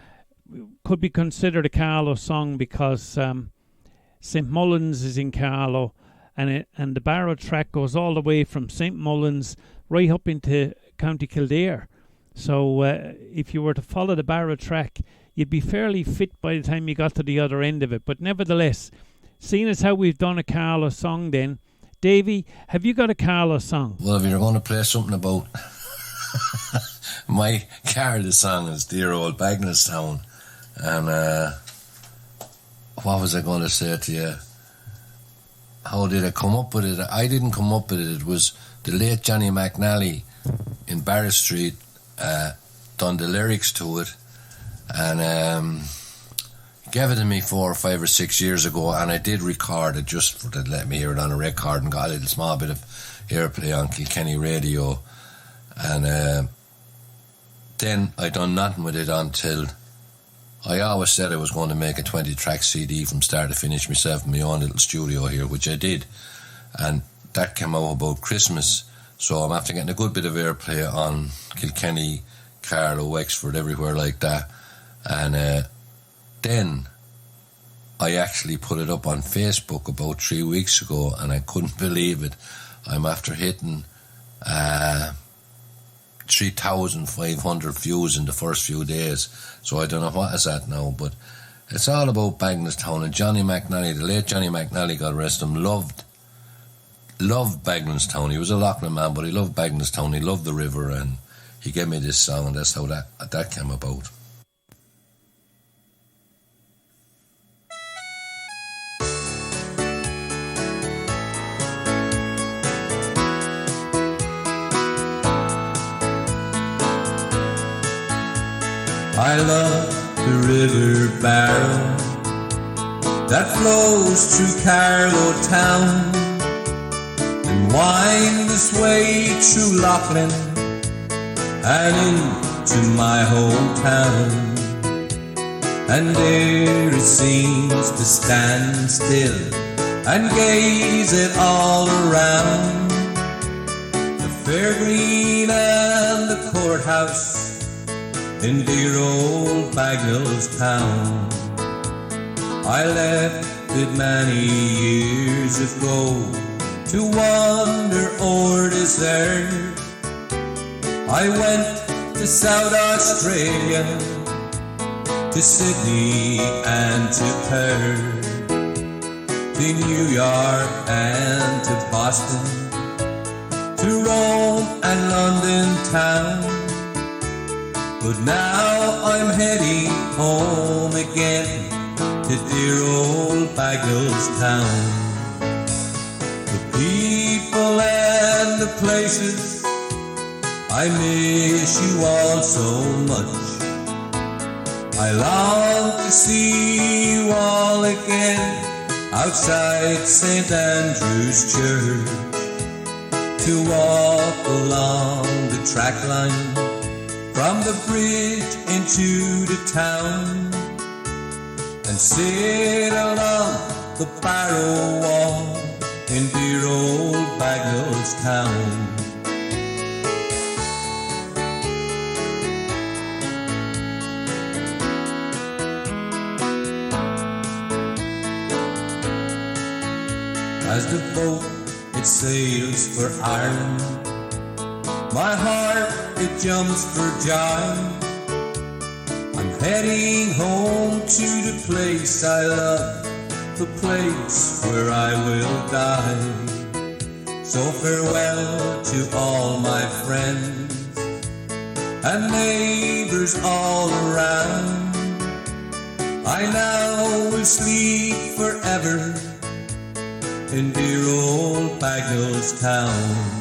could be considered a Carlow song because St Mullins is in Carlow, and the Barrow track goes all the way from St Mullins right up into County Kildare. So if you were to follow the Barrow track, you'd be fairly fit by the time you got to the other end of it. But nevertheless, seeing as how we've done a Carlow song then, Davy, have you got a Carlow song? Well, if you're going to play something about my Carlow song is Dear Old Bagenalstown. And what was I going to say to you? How did I come up with it? I didn't come up with it. It was the late Johnny McNally in Barry Street done the lyrics to it, and gave it to me 4 or 5 or 6 years ago, and I did record it just for to let me hear it on a record, and got a little small bit of airplay on Kilkenny radio, and then I done nothing with it until I always said I was going to make a 20-track CD from start to finish myself in my own little studio here, which I did, and that came out about Christmas. So I'm after getting a good bit of airplay on Kilkenny, Carlow, Wexford, everywhere like that. And then I actually put it up on Facebook about 3 weeks ago, and I couldn't believe it. I'm after hitting 3,500 views in the first few days. So I don't know what is that now, but it's all about Bagenalstown. And Johnny McNally, the late Johnny McNally, God rest him, loved Bagenalstown. He was a Loughlin man, but he loved Bagenalstown. He loved the river, and he gave me this song, and that's how that came about. I love the river Barrow that flows through Carlow town and winds its way through Loughlin and into my hometown. And there it seems to stand still and gaze it all around. The fair green and the courthouse in dear old Bagenalstown. I left it many years ago to wander o'er this earth. I went to South Australia, to Sydney and to Perth, to New York and to Boston, to Rome and London town. But now I'm heading home again to dear old Bagenalstown. The people and the places, I miss you all so much. I long to see you all again outside St Andrew's Church, to walk along the track line from the bridge into the town, and sit along the Barrow wall in dear old Bagenalstown. As the boat it sails for Ireland, my heart it jumps for joy. I'm heading home to the place I love, the place where I will die. So farewell to all my friends and neighbors all around. I now will sleep forever in dear old Bagenalstown.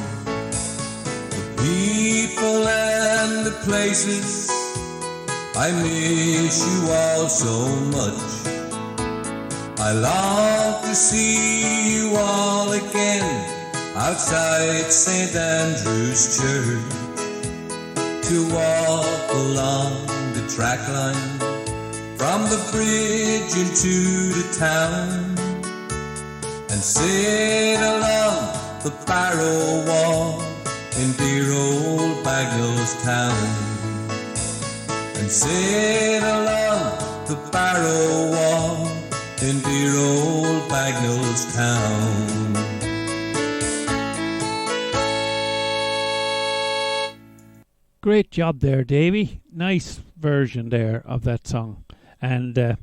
People and the places, I miss you all so much. I long to see you all again outside St Andrew's Church, to walk along the track line from the bridge into the town, and sail along the Barrow Wall in dear old Bagenalstown, and sail along the Barrow Wall in dear old Bagenalstown. Great job there, Davy. Nice version there of that song. And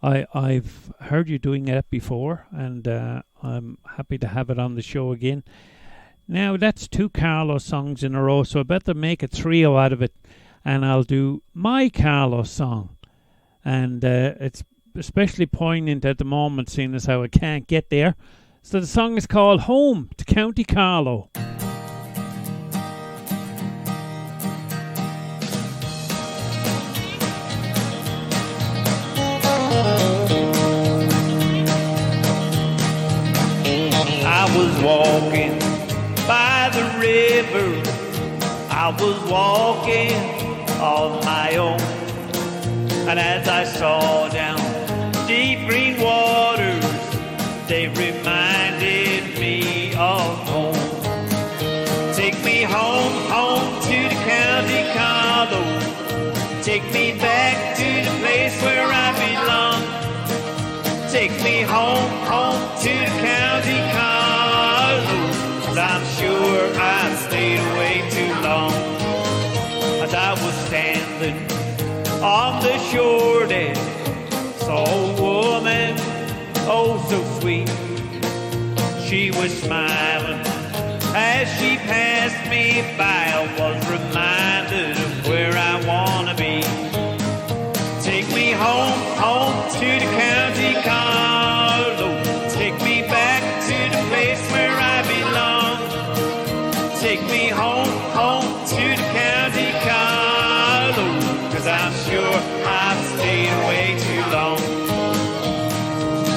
I've heard you doing that before, and I'm happy to have it on the show again. Now, that's 2 Carlow songs in a row, so I better make a trio out of it, and I'll do my Carlow song. And it's especially poignant at the moment, seeing as how I can't get there. So the song is called Home to County Carlow. I was walking by the river, I was walking on my own, and as I saw down deep green waters, they reminded me of home. Take me home, home to the county Carlow, take me back to the place where I belong. Take me home, home to the county Carlow, 'cause I'm sure I stayed away too long. As I was standing on the shore there, saw a woman, oh so sweet. She was smiling as she passed me by. I was reminded of where I wanna be. Take me home, home to the county Carlow, take me back to the place where I belong. Take me home, home to the county Carlow, 'cause I'm sure I've stayed away too long.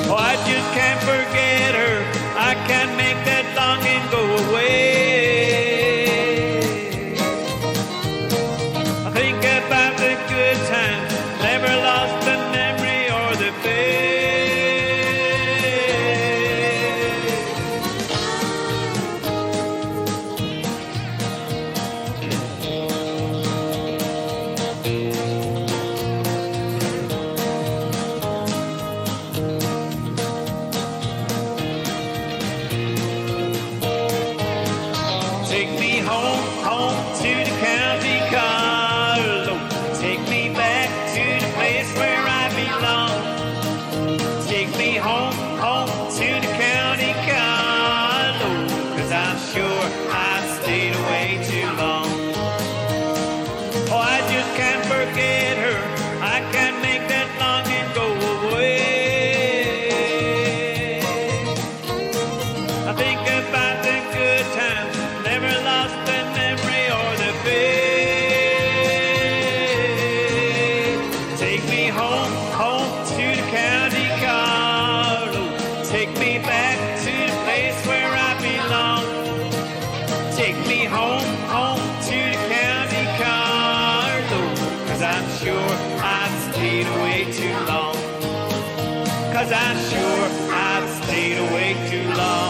Oh, I just can't forget her, I can't make that longing go away. I think about the good times, never lost the memory or the faith. Take me home, home to the county Carlow, take me back to the place where I belong. Take me home, home to the county Carlow, 'cause I'm sure I've stayed away too long. Oh, I just can't forget her, I can't make that longing go away. I think about the good times, never lost the memory or the faith. Take me home, home to the county Carlow, take me back to the place where I belong. Take me home, home to the county Carlow, 'cause I'm sure I've stayed away too long. 'Cause I'm sure I've stayed away too long.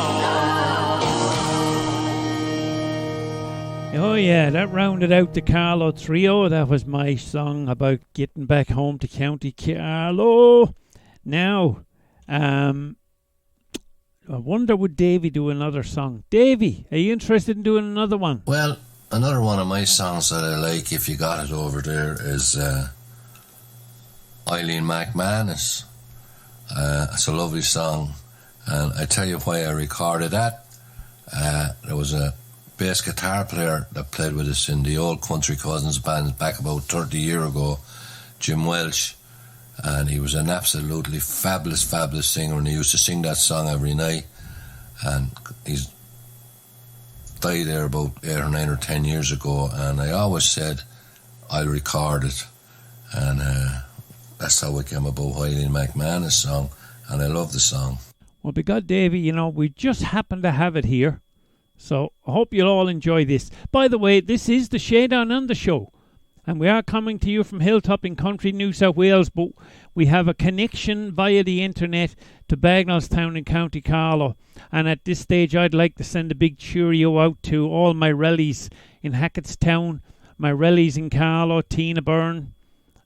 Oh yeah, that rounded out the Carlow trio. That was my song about getting back home to County Carlow. Now, I wonder would Davy do another song? Davy, are you interested in doing another one? Well, another one of my songs that I like, if you got it over there, is Eileen McManus. It's a lovely song, and I tell you why I recorded that. There was a bass guitar player that played with us in the old Country Cousins band back about 30 years ago, Jim Welsh, and he was an absolutely fabulous singer, and he used to sing that song every night, and he's died there about 8 or 9 or 10 years ago, and I always said I'll record it, and that's how it came about, Eileen McManus song, and I love the song. Well, because Davy, you know, we just happen to have it here, so I hope you'll all enjoy this. By the way, this is the Shay Down Under show, And we are coming to you from Hilltop in Country, New South Wales, but we have a connection via the internet to Bagenalstown in County Carlow. And at this stage, I'd like to send a big cheerio out to all my rellies in Hackettstown, my rellies in Carlow, Tina Byrne,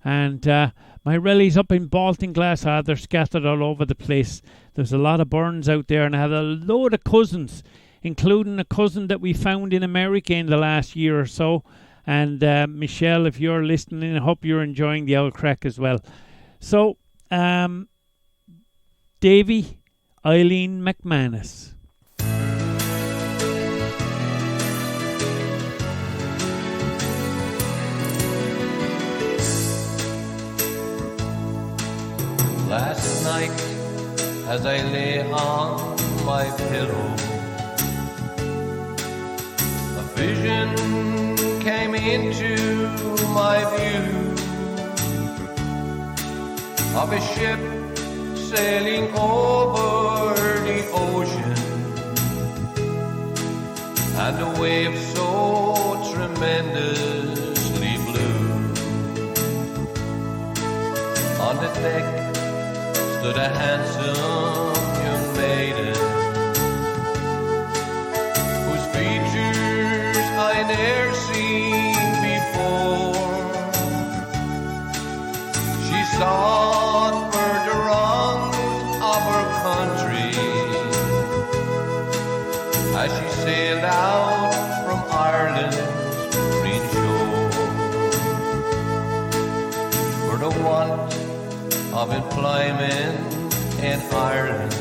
and my rellies up in Baltinglass. They're scattered all over the place. There's a lot of Burns out there, and I have a load of cousins, including a cousin that we found in America in the last year or so. And Michelle, if you're listening, I hope you're enjoying the old crack as well. So, Davy, Eileen McManus. Last night, as I lay on my pillow, a vision came into my view of a ship sailing over the ocean, and a wave so tremendously blue. On the deck stood a handsome young maiden, whose features I ne'er seen before. She sought for the wrongs of her country as she sailed out from Ireland's green shore. For the want of employment in Ireland,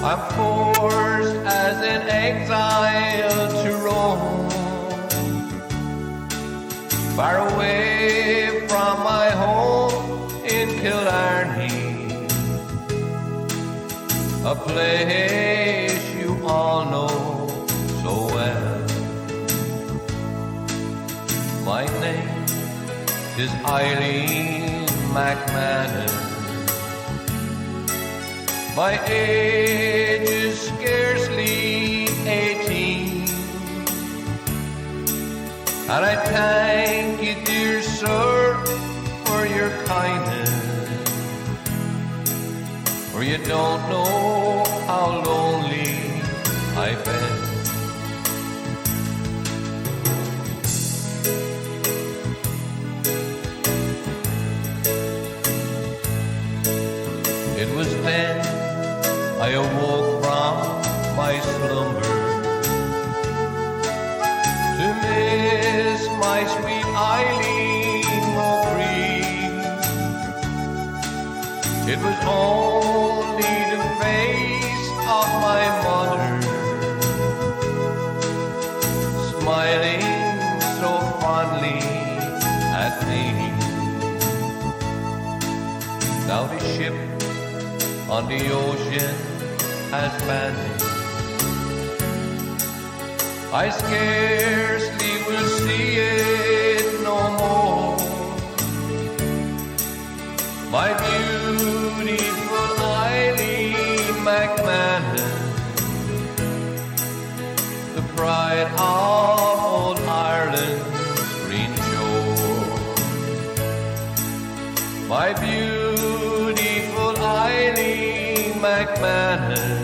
I'm forced as an exile to roam, far away from my home in Killarney, a place you all know so well. My name is Eileen McManus. My age is scarcely 18, and I thank you, dear sir, for your kindness, for you don't know how lonely I've been. It was then I awoke from my slumber to miss my sweet Eileen O'Cree. It was only the face of my mother, smiling so fondly at me. Now the ship on the ocean has vanished. I scarcely will see it no more. My beautiful Eileen McManus, the pride of old Ireland's green shore. My beautiful Eileen McManus,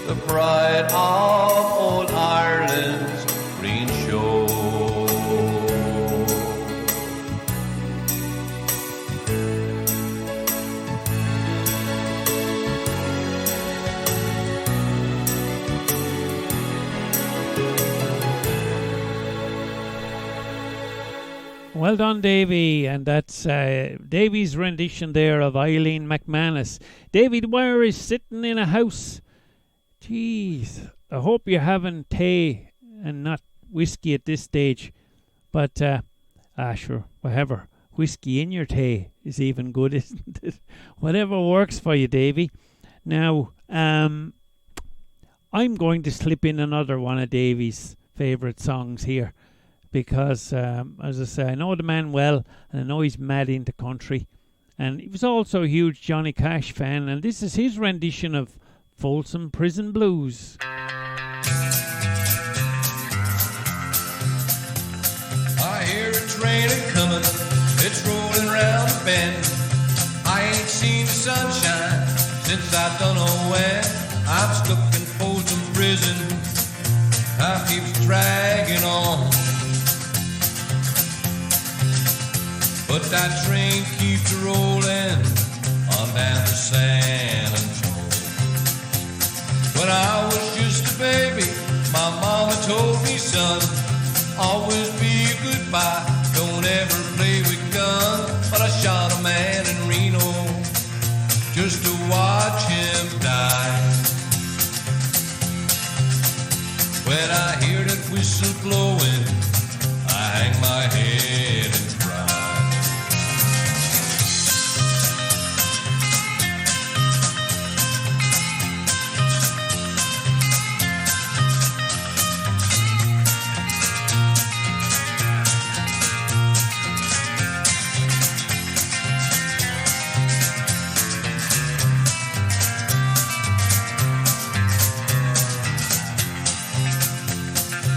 the pride of old Ireland's green shore. Well done, Davy, and that's Davy's rendition there of Eileen McManus. Davy Dwyer is sitting in a house. Jeez, I hope you're having tea and not whiskey at this stage. But, sure, whatever. Whiskey in your tea is even good, isn't it? Whatever works for you, Davy. Now, I'm going to slip in another one of Davy's favourite songs here. Because, as I say, I know the man well, and I know he's mad into country. And he was also a huge Johnny Cash fan, and this is his rendition of Folsom Prison Blues. I hear a train a-comin', it's rolling round the bend. I ain't seen the sunshine since I don't know when. I'm stuck in Folsom Prison, time keeps dragging on. But that train keeps rolling on down to San Antonio. When I was just a baby, my mama told me, son, always be a good boy, don't ever play with guns. But I shot a man in Reno just to watch him die. When I hear that whistle blowing, I hang my head and cry.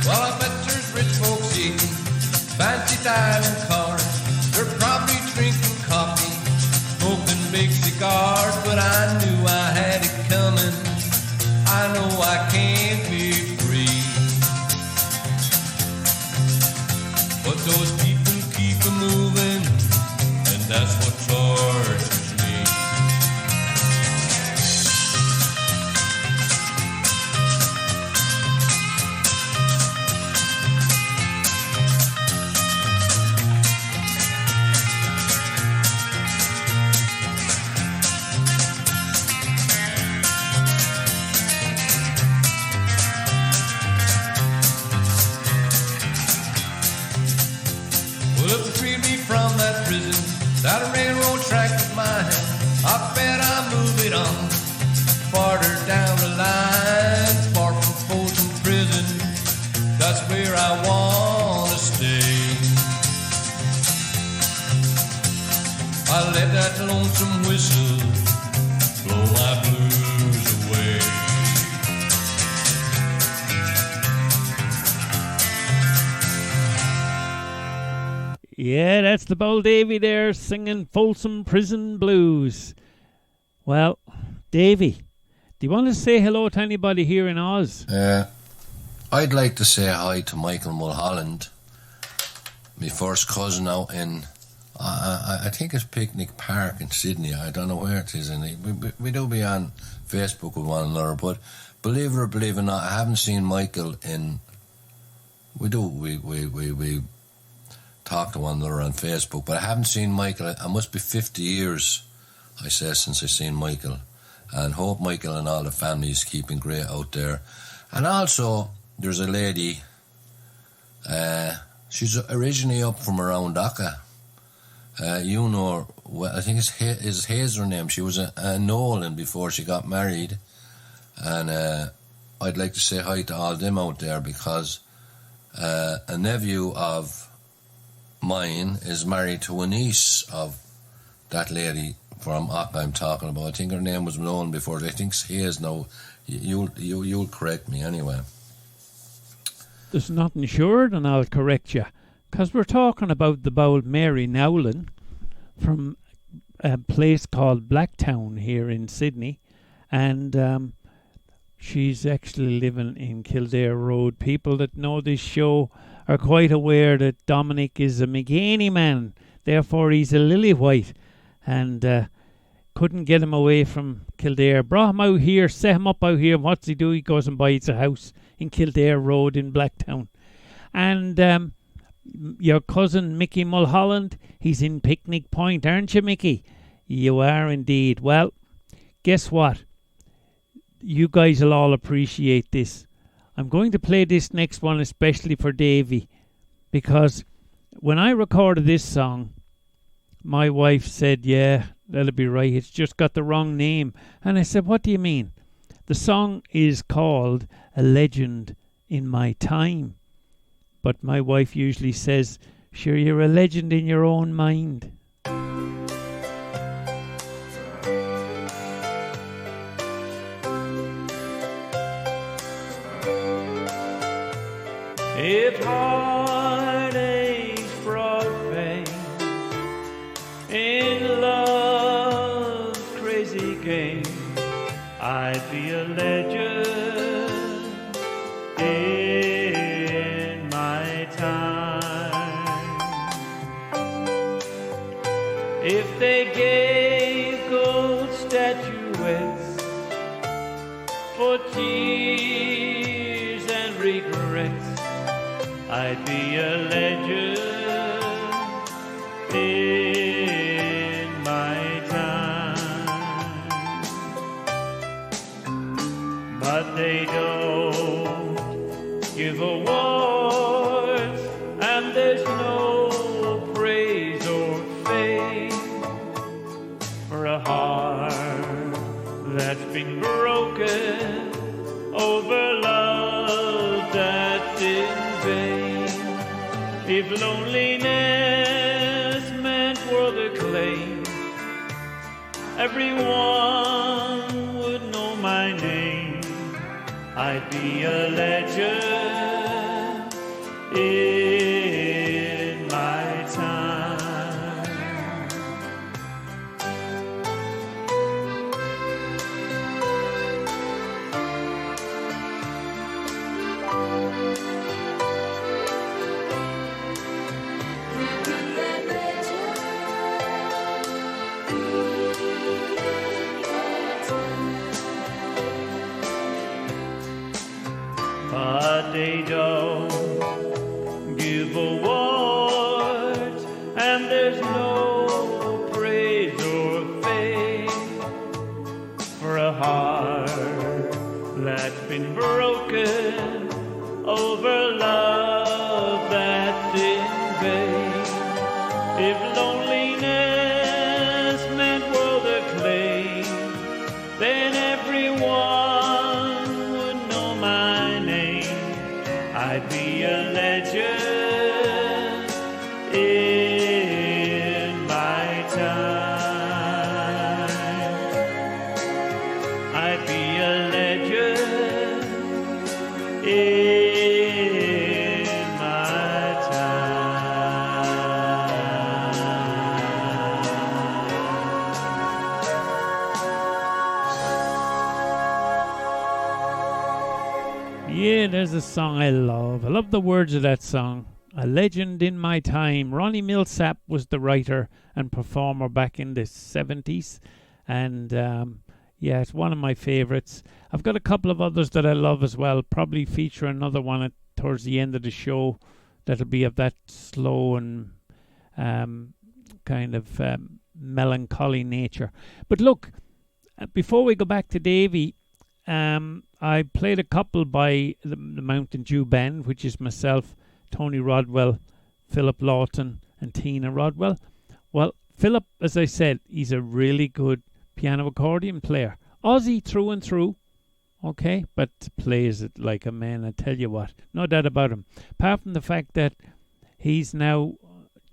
Well, I bet there's rich folks eating fancy diamond cars. They're probably drinking coffee, smoking big cigars. But I knew I had it coming. I know I can't be free. But those people keep a moving, and that's what tortures me. Well, if they freed me from that prison, that railroad track of mine, I bet I move it on farther down the line, far from Folsom Prison. That's where I wanna stay. I let that lonesome whistle blow my blues away. Yeah, that's the bold Davy there singing Folsom Prison Blues. Well, Davy, do you want to say hello to anybody here in Oz? I'd like to say hi to Michael Mulholland, my first cousin out in, I think it's Picnic Park in Sydney. I don't know where it is. We do be on Facebook with one another, but believe it or believe it not, I haven't seen Michael in, we talk to one another on Facebook, but I haven't seen Michael. I must be 50 years, I say, since I've seen Michael. And hope Michael and all the family is keeping great out there. And also, there's a lady, she's originally up from around Dhaka. You know her, well, I think it's Hayes her name. She was a Nolan before she got married. And I'd like to say hi to all them out there, because a nephew of mine is married to a niece of that lady from Ock I'm talking about. I think her name was known before. I think she is now. You'll correct me anyway. There's nothing sure, and I'll correct you, because we're talking about the bold Mary Nowlin from a place called Blacktown here in Sydney, and she's actually living in Kildare Road. People that know this show are quite aware that Dominic is a McGaney man, therefore he's a lily white, and couldn't get him away from Kildare. Brought him out here, set him up out here, and what's he do? He goes and buys a house in Kildare Road in Blacktown. And your cousin Mickey Mulholland, he's in Picnic Point, aren't you, Mickey? You are indeed. Well, guess what? You guys will all appreciate this. I'm going to play this next one especially for Davy, because when I recorded this song, my wife said, yeah, that'll be right, it's just got the wrong name. And I said, what do you mean? The song is called A Legend in My Time. But my wife usually says, sure, you're a legend in your own mind. If heartaches If they gave gold statuettes for tears and regrets, I'd be a legend in my time. But they don't give awards, and there's no praise or fame for a heart that's been broken over love that's in vain. If loneliness meant world acclaim, everyone would know my name. I'd be a legend in my time. But they don't give awards, and there's no praise or fame for a heart that's been broken over love that's in vain. If loneliness meant world acclaim, then everyone would know my name. I'd be a legend in my time. I'd be a legend in my time. Yeah, there's a song I love. I love the words of that song. A legend in my time. Ronnie Millsap was the writer and performer back in the 70s. And yeah, it's one of my favourites. I've got a couple of others that I love as well. Probably feature another one towards the end of the show that'll be of that slow and kind of melancholy nature. But look, before we go back to Davy, I played a couple by the Mountain Dew Band, which is myself, Tony Rodwell, Philip Lawton and Tina Rodwell. Well, Philip, as I said, he's a really good piano accordion player. Aussie through and through, okay, but plays it like a man, I tell you what. No doubt about him. Apart from the fact that he's now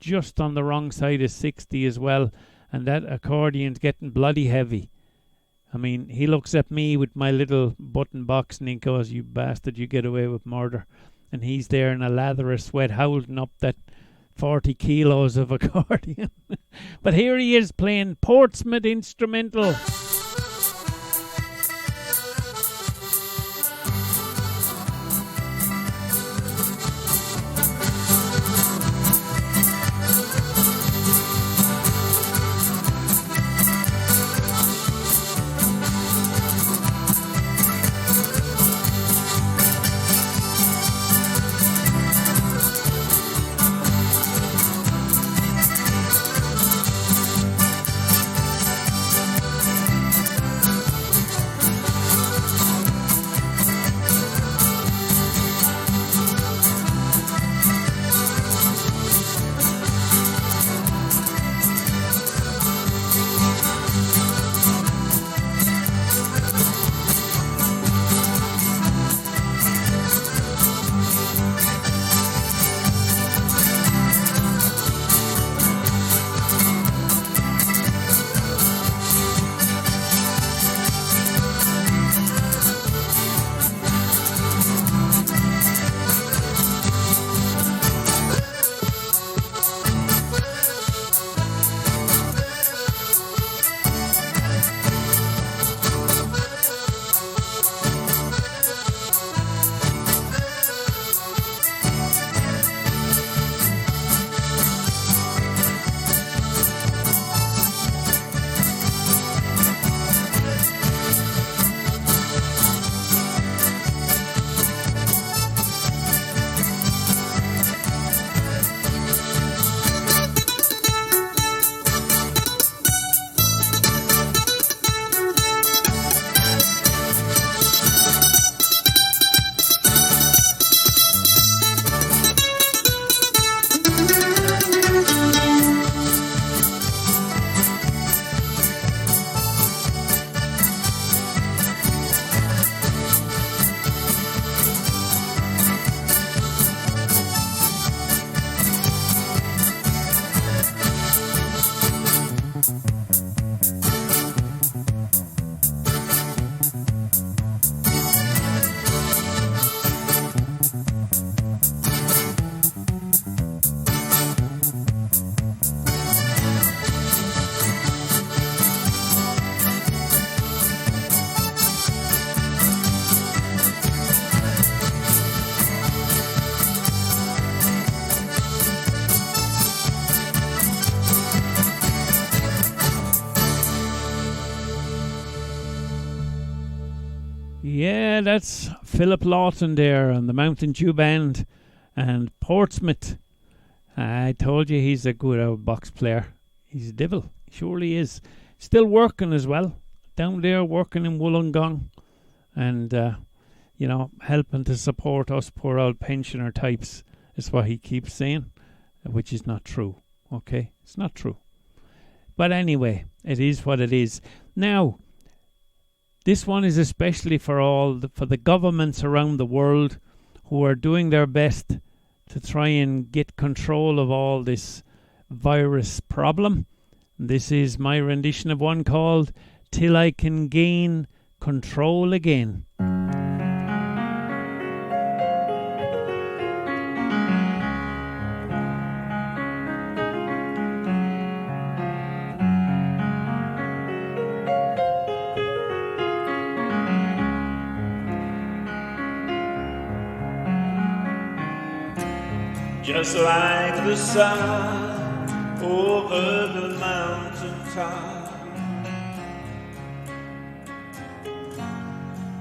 just on the wrong side of 60 as well, and that accordion's getting bloody heavy. I mean, he looks at me with my little button box and he goes, "You bastard, you get away with murder." And he's there in a lather of sweat holding up that 40 kilos of accordion. But here he is playing Portsmouth Instrumental. that's Philip Lawton there on the Mountain Dew Band and Portsmouth. I told you he's a good old box player. He's a devil. He surely is. Still working as well. Down there working in Wollongong. And, helping to support us poor old pensioner types is what he keeps saying. Which is not true. Okay? It's not true. But anyway, it is what it is. Now, this one is especially for the governments around the world who are doing their best to try and get control of all this virus problem. This is my rendition of one called Till I Can Gain Control Again. Just like the sun over the mountain top,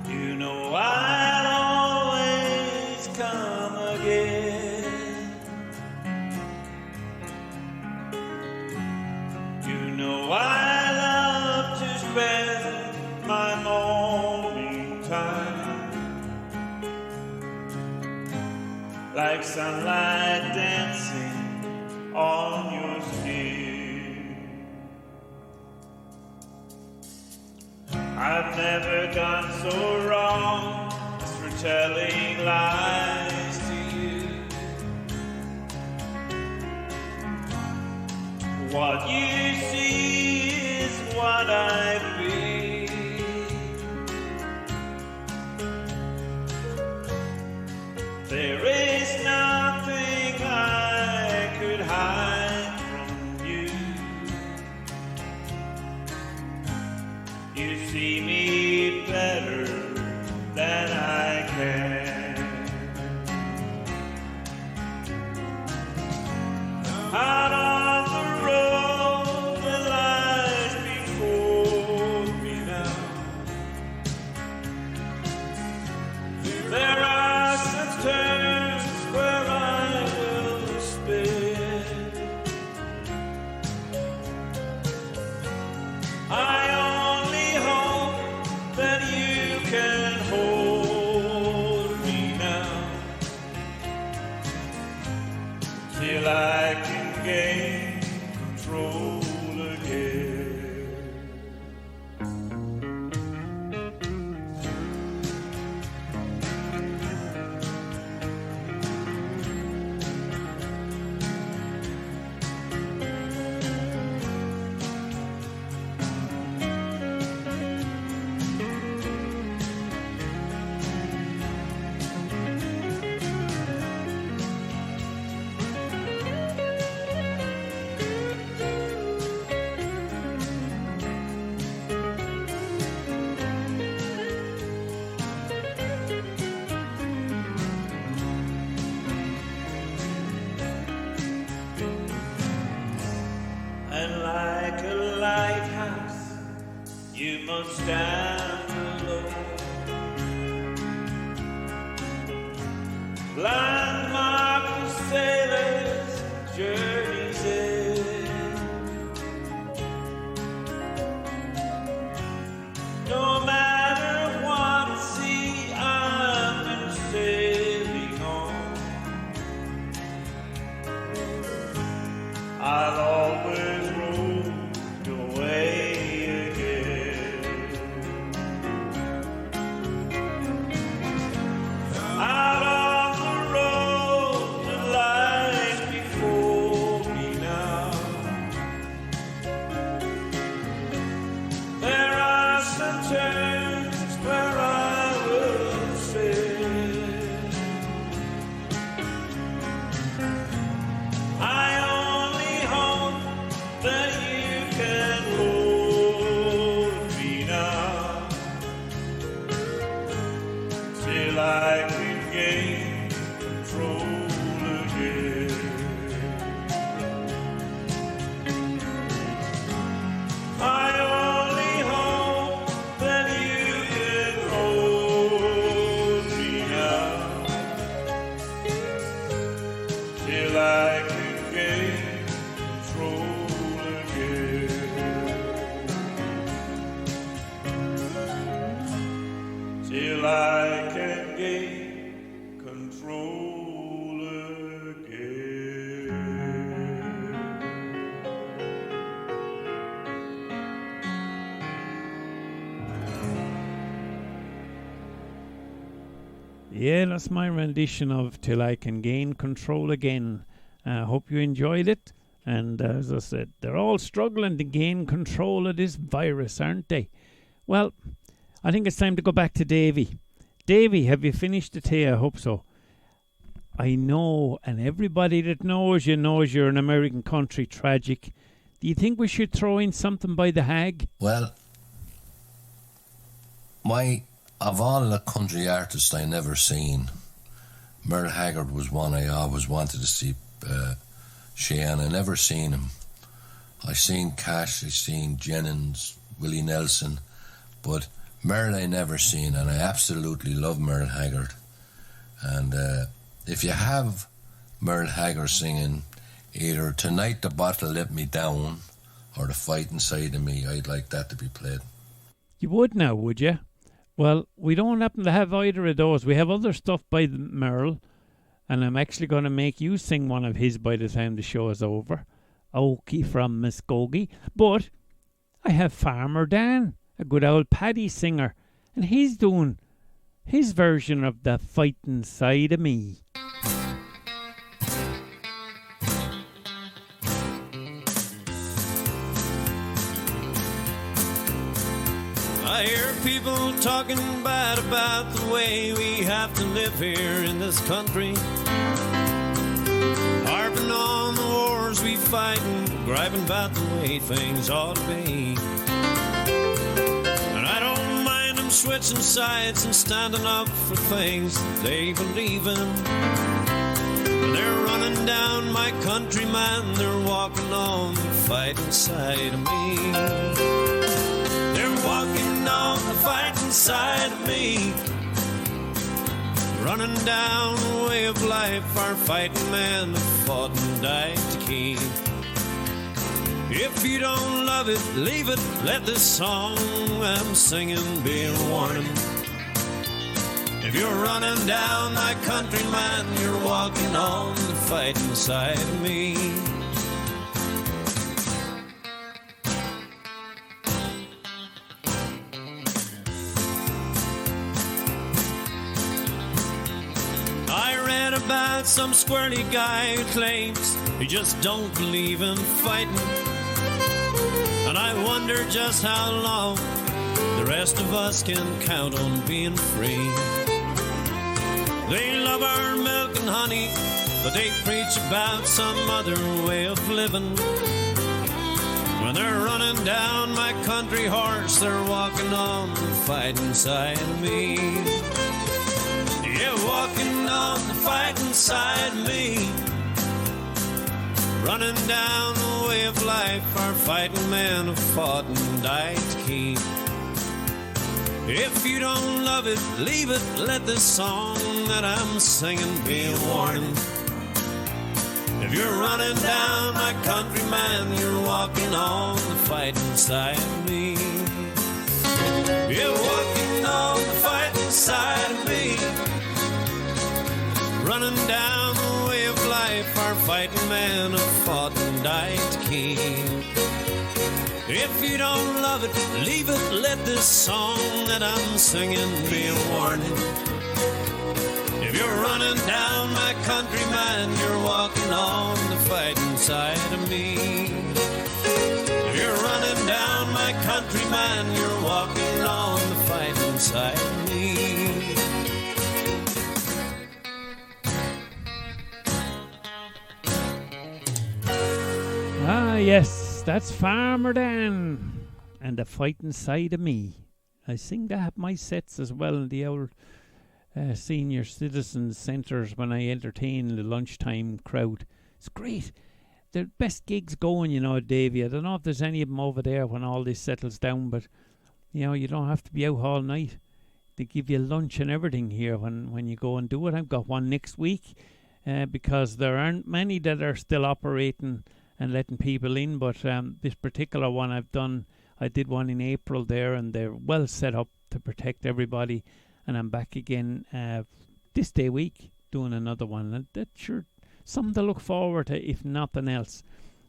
you know I'll always come again. You know I love to spend my morning time like sunlight dancing on your skin. I've never gone so wrong as for telling lies to you. What you see is what I feel. There is nothing I could hide from you. You see me better than I can. Out on the road that lies before me now, there are some turns where I will spin. I only hope that you can hold me now till I can gain control again. And like a lighthouse, you must stand alone. Landmark the sailors' journeys in. No matter what sea I've been sailing on, I'll always roll your way again. Out on the road that lies before Yeah, that's my rendition of Till I Can Gain Control Again. Hope you enjoyed it. And as I said, they're all struggling to gain control of this virus, aren't they? Well, I think it's time to go back to Davy. Davy, have you finished the tea? I hope so. I know, and everybody that knows you knows you're an American country tragic. Do you think we should throw in something by the Hag? Well, of all the country artists I never seen, Merle Haggard was one I always wanted to see. Shay, and I never seen him. I seen Cash, I seen Jennings, Willie Nelson, but Merle I never seen, and I absolutely love Merle Haggard. And if you have Merle Haggard singing either Tonight the Bottle Let Me Down or The Fight Inside of Me, I'd like that to be played. You would now, would you? Well, we don't happen to have either of those. We have other stuff by Merle, and I'm actually going to make you sing one of his by the time the show is over. Okie from Muskogee. But I have Farmer Dan, a good old Paddy singer, and he's doing his version of The Fighting Side of Me. I hear people talking bad about the way we have to live here in this country, harping on the wars we fight and griping about the way things ought to be. And I don't mind them switching sides and standing up for things they believe in. When they're running down my countryman, they're walking on the fighting side of me. Walking on the fighting side of me, running down the way of life our fighting men have fought and died to keep. If you don't love it, leave it, let this song I'm singing be a warning. If you're running down my countryman, you're walking on the fighting side of me. About some squirrely guy who claims he just don't believe in fighting, and I wonder just how long the rest of us can count on being free. They love our milk and honey, but they preach about some other way of living. When they're running down my country horse, they're walking on the fighting side of me. Yeah, walking on the fighting side of me, running down the way of life our fighting men have fought and died to keep. If you don't love it, leave it, let this song that I'm singing be a warning. If you're running down my countryman, you're walking on the fighting side of me. You're walking on the fighting side of me, running down the way of life our fighting men have fought and died to keep. If you don't love it, leave it, let this song that I'm singing be a warning. If you're running down my countryman, you're walking on the fighting side of me. If you're running down my countryman, you're walking on the fighting side of me. Ah, yes, that's Farmer Dan and The Fighting Side of Me. I sing that at my sets as well in the old senior citizens centres when I entertain the lunchtime crowd. It's great. The best gigs going, you know, Davy. I don't know if there's any of them over there when all this settles down, but, you know, you don't have to be out all night. They give you lunch and everything here when you go and do it. I've got one next week because there aren't many that are still operating and letting people in, but this particular one I did one in April there, and they're well set up to protect everybody, and I'm back again this day week doing another one, and that's sure something to look forward to if nothing else.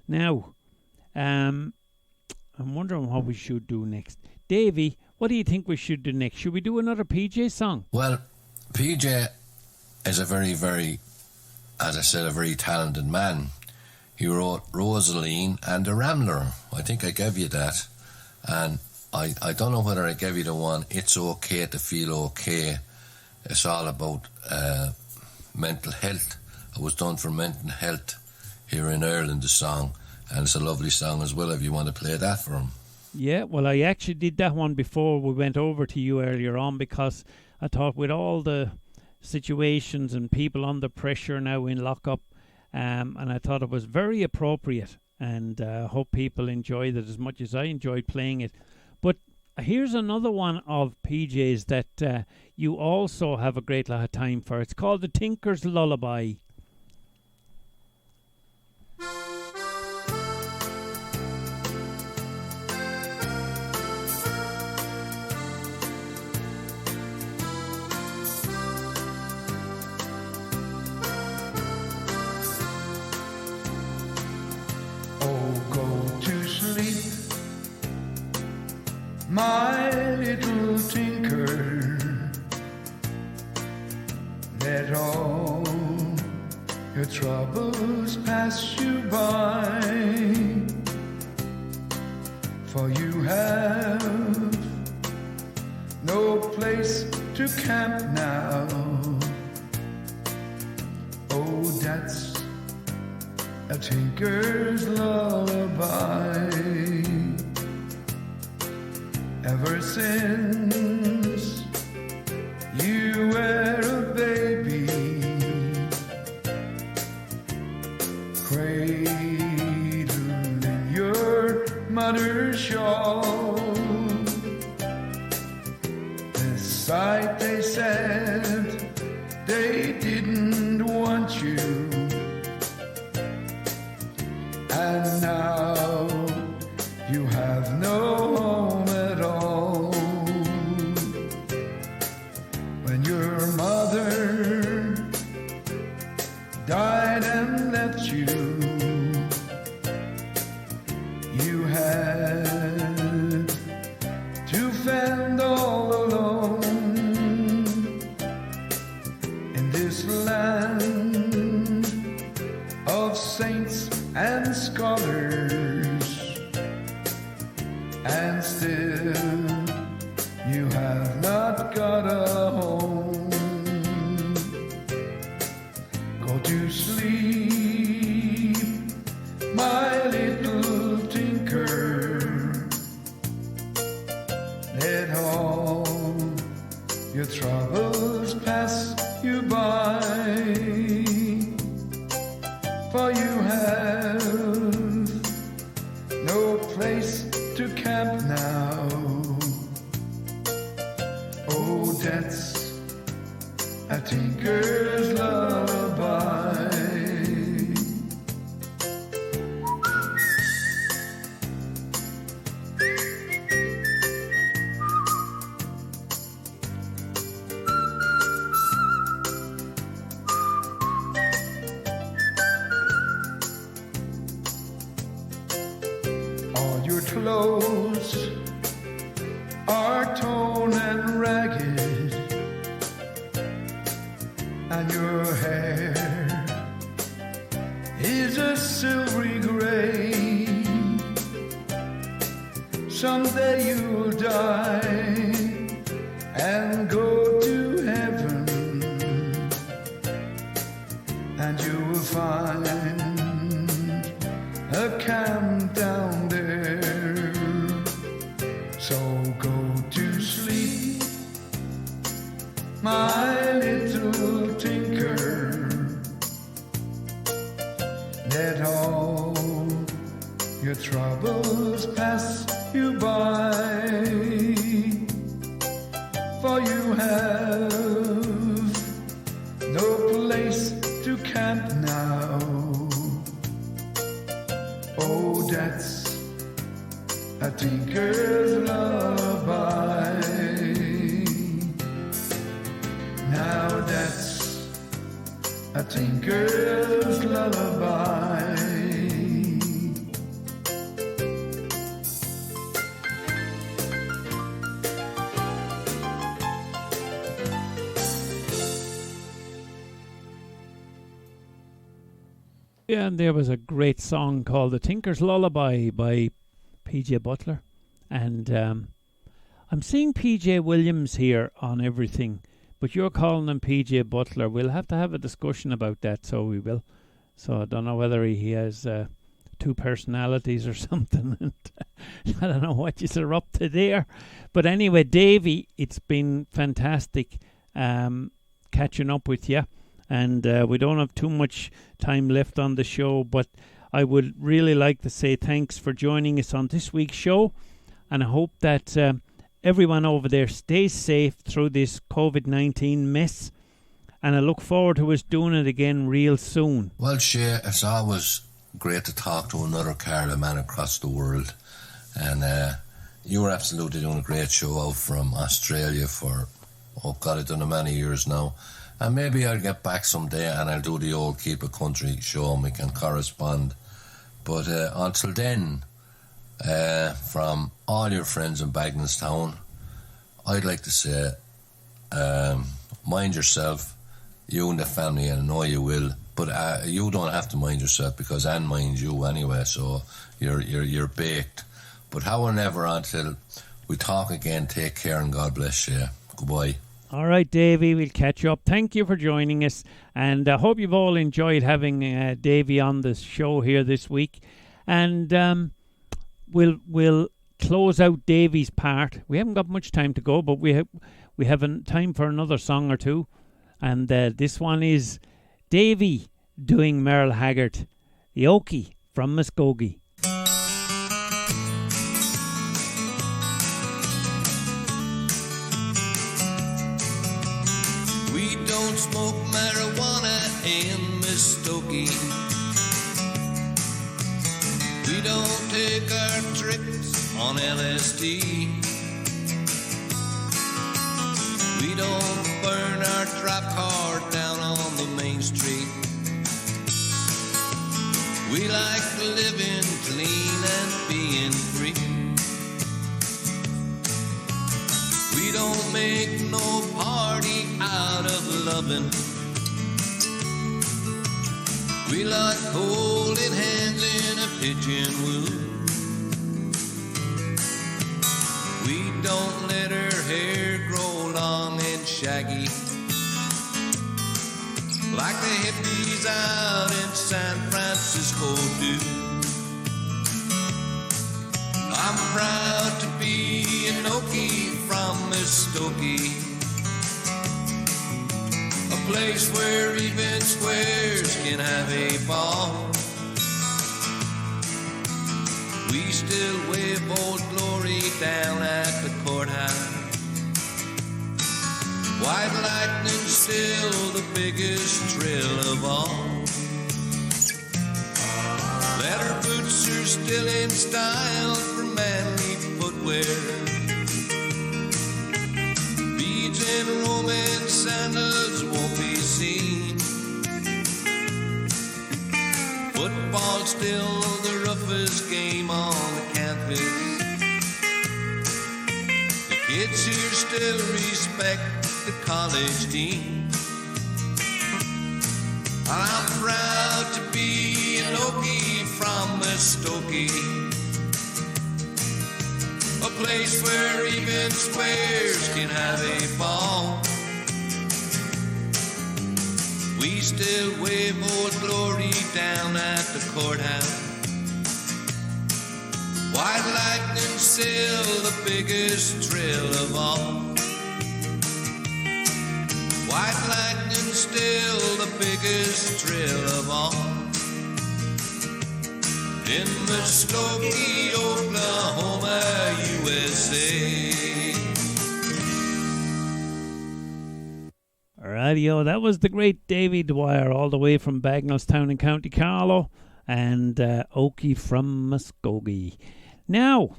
Now I'm wondering what we should do next. Davy, what do you think we should do next? Should we do another PJ song? Well, PJ, is a very, very, as I said, a very talented man. He wrote Rosaline and The Rambler. I think I gave you that. And I don't know whether I gave you the one, It's Okay to Feel Okay. It's all about mental health. It was done for mental health here in Ireland, the song. And it's a lovely song as well if you want to play that for him. Yeah, well, I actually did that one before we went over to you earlier on, because I thought with all the situations and people under pressure now in lockup, and I thought it was very appropriate, and I hope people enjoyed it as much as I enjoyed playing it. But here's another one of PJ's that you also have a great lot of time for. It's called The Tinker's Lullaby. My little tinker, let all your troubles pass you by, for you have no place to camp now. Oh, that's a tinker's lullaby. Ever since you were a baby, cradled in your mother's shawl, the sight they said they didn't want you, and now you have no home at all. When your mother died and left you, you had to fend all alone in this land of saints and scholars. And still you have not got a home. Go to sleep, my little tinker. Let all your troubles pass you by, for you have no place to camp now. Oh, that's a tinker's lullaby. All your clothes are torn and ragged, and your hair is a silvery gray. Someday you'll die and go to heaven, and you will find a camp down there. So go to sleep, my little tinker. Let all your troubles pass you by, for you have no place to camp now. Oh, that's a tinker's lullaby. Now that's a tinker's lullaby. Yeah, and there was a great song called The Tinker's Lullaby by P.J. Butler. And I'm seeing P.J. Williams here on everything, but you're calling him P.J. Butler. We'll have to have a discussion about that, so we will. So I don't know whether he has two personalities or something. And I don't know what you're up to there. But anyway, Davy, it's been fantastic catching up with you. And we don't have too much time left on the show, but I would really like to say thanks for joining us on this week's show. And I hope that everyone over there stays safe through this COVID-19 mess. And I look forward to us doing it again real soon. Well, Shay, it's always great to talk to another Carlow man across the world. And you were absolutely doing a great show out from Australia for, oh God, I've done it many years now. And maybe I'll get back someday and I'll do the old Keep It Country show and we can correspond. But until then, from all your friends in Bagenalstown, I'd like to say, mind yourself, you and the family, and I know you will. But you don't have to mind yourself because Anne minds you anyway, so you're baked. But however, until we talk again, take care and God bless you. Goodbye. All right, Davy, we'll catch up. Thank you for joining us, and I hope you've all enjoyed having Davy on the show here this week. And we'll close out Davy's part. We haven't got much time to go, but we have time for another song or two. And this one is Davy doing Merle Haggard, the Okie from Muskogee. We don't smoke marijuana in Muskogee. We don't take our trips on LSD. We don't burn our trap car down on the main street. We like living clean and being free. We don't make no party out of loving. We like holding hands in a pigeon wood. We don't let her hair grow long and shaggy like the hippies out in San Francisco do. I'm proud to be an Okie from Muskogee, a place where even squares can have a ball. We still wave Old Glory down at the courthouse. White lightning's still the biggest thrill of all. Leather boots are still in style for manly footwear. Beads and Roman sandals won't be seen. Football's still the roughest game on the campus. The kids here still respect the college dean. I'm proud to be an Okie from Muskogee, a place where even squares can have a ball. We still wave Old Glory down at the courthouse. White lightning's still the biggest thrill of all. White lightning's still the biggest thrill of all. In Muskogee, Oklahoma, USA. Radio, that was the great Davy Dwyer, all the way from Bagenalstown in County Carlow, and Okie from Muskogee. Now,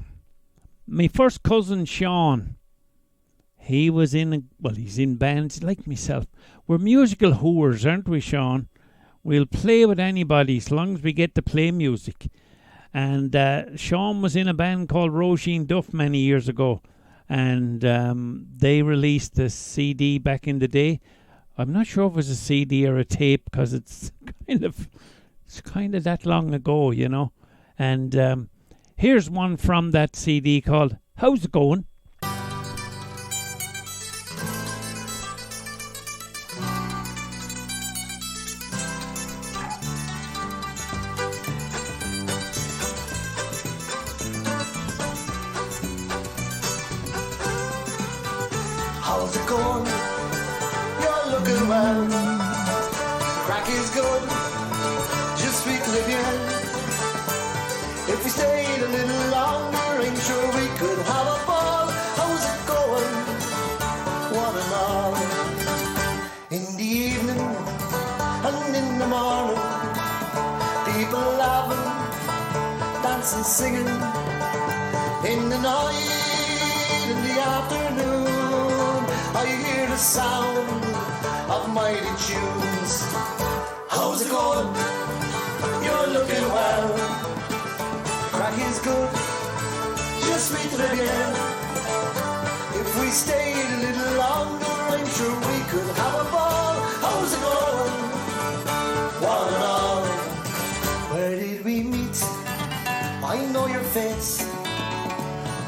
my first cousin Sean, he was he's in bands like myself. We're musical whores, aren't we, Sean? We'll play with anybody as long as we get to play music. And Sean was in a band called Roisin Duff many years ago, and they released a CD back in the day. I'm not sure if it was a CD or a tape because it's kind of It's kind of that long ago, you know. And here's one from that CD called How's It Going? How's it going? You're looking well. Crack is good. Just sweet living. If we stayed a little longer, I'm sure we could have a ball. How's it going? One and all. In the evening and in the morning, people laughing, dancing, singing. In the night, in the afternoon, I hear the sound of mighty tunes. How's it going? You're looking well. Crack is good, just sweet living. If we stayed a little longer, I'm sure we could have a ball. How's it going? One and all. Where did we meet? I know your face.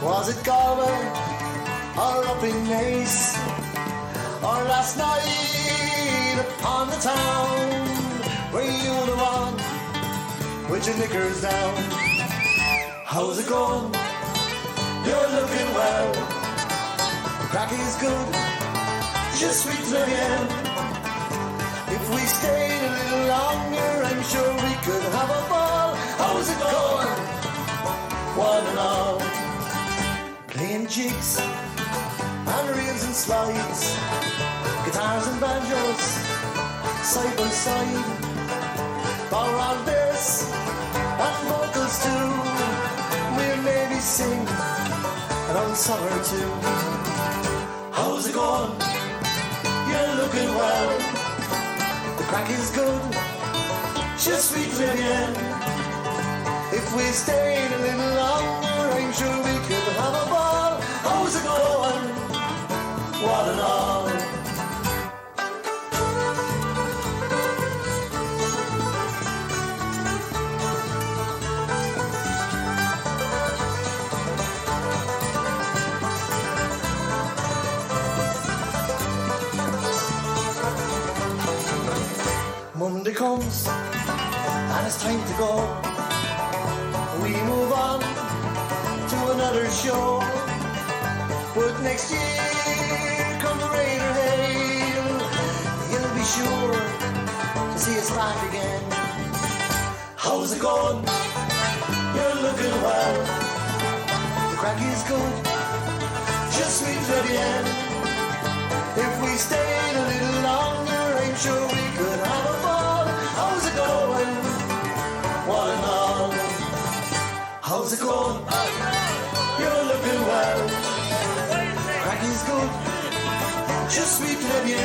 Was it Galway or up in Nace? Or last night upon the town? Were you the one with your knickers down? How's it going? You're looking well. Crack is good, just sweet living. If we stayed a little longer, I'm sure we could have a ball. How's it going? One and all. Playing jigs and reels and slides, guitars and banjos, side by side, bar on bass and vocals too. We'll maybe sing an old song or two. How's it going? You're looking well. The crack is good, just sweet living. If we stayed a little longer, I'm sure we could have a ball. How's it going? One and all. Monday comes and it's time to go. We move on to another show. But next year, come rain or hail, you'll be sure to see us back again. How's it going? You're looking well. The crack is good, just sweet living. If we stayed a little longer, I'm sure we could have a ball. How's it going? One and all. How's it going? You're looking well. Crack is good, just sweet living.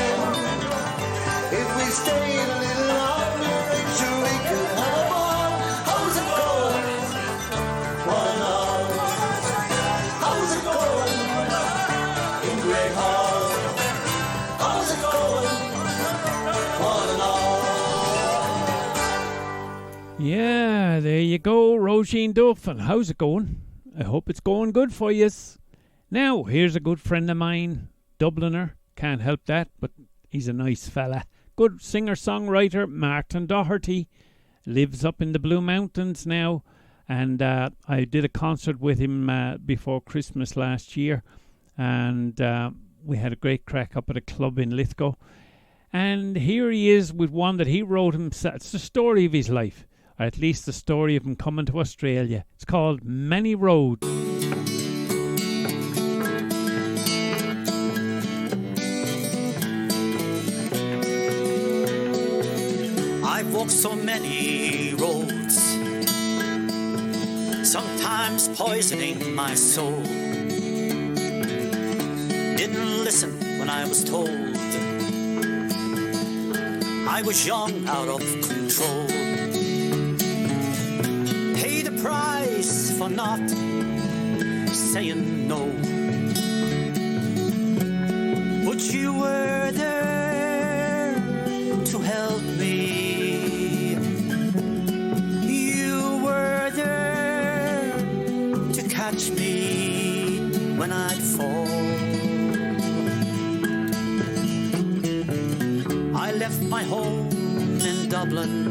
If we stayed a little longer, I'm sure we could have a ball. How's it going? One and all. How's it going? In Great Hall. How's it going? One and all. Yeah, there you go, Roisin Duff. And how's it going? I hope it's going good for yous. Now, here's a good friend of mine, Dubliner. Can't help that, but he's a nice fella. Good singer-songwriter, Martin Doherty. Lives up in the Blue Mountains now. And I did a concert with him before Christmas last year. And we had a great crack up at a club in Lithgow. And here he is with one that he wrote himself. It's the story of his life. Or at least the story of him coming to Australia. It's called Many Roads. I've walked so many roads, sometimes poisoning my soul. Didn't listen when I was told. I was young, out of control. Paid the price for not saying no. But you were there to help me. catch me when I'd fall. I left my home in Dublin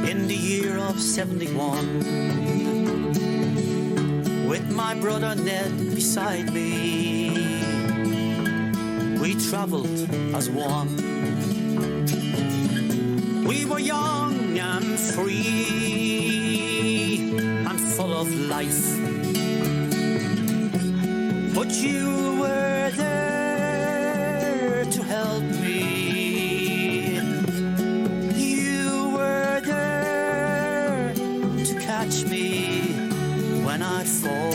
in the year of 71, with my brother Ned beside me. We travelled as one. We were young and free and full of life, but you were there to help me. You were there to catch me when I'd fall.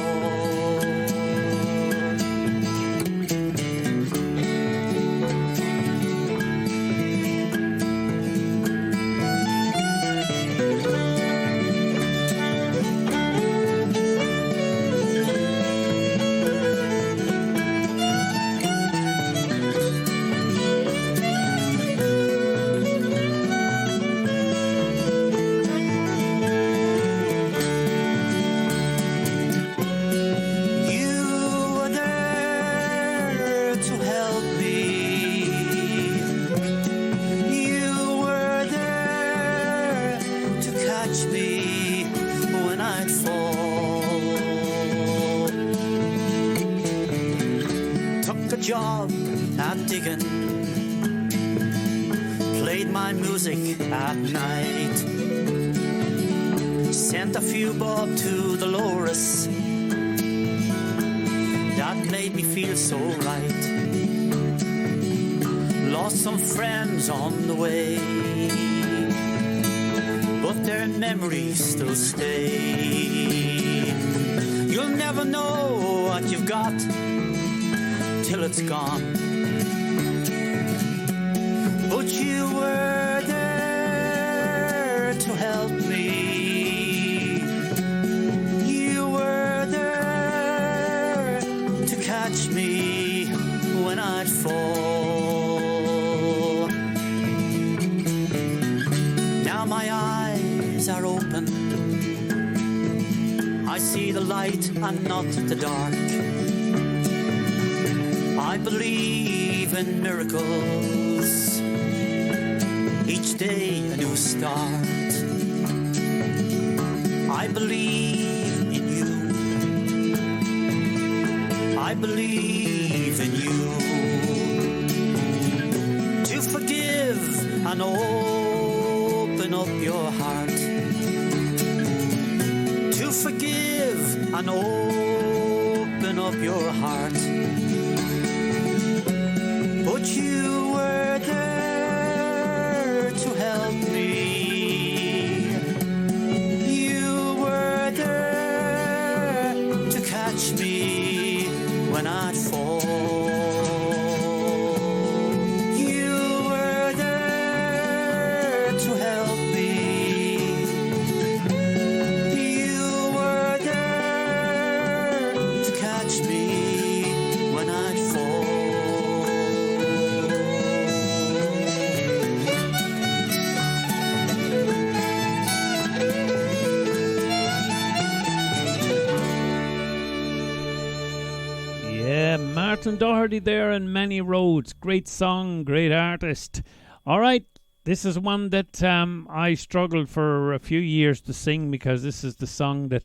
Job at digging, played my music at night, sent a few bob to Dolores. That made me feel so right. Lost some friends on the way, but their memories still stay. You'll never know what you've got till it's gone, but you were there to help me. You were there to catch me when I'd fall. Now my eyes are open, I see the light and not the dark. I believe in miracles, each day a new start. I believe in you, I believe in you. To forgive and open up your heart. To forgive and open up your heart. But you were there to help me. You were there to catch me when I'd fall. You were there to help me. You were there to catch me when I'd fall. Martin Doherty there and Many Roads. Great song, great artist. All right, this is one that I struggled for a few years to sing because this is the song that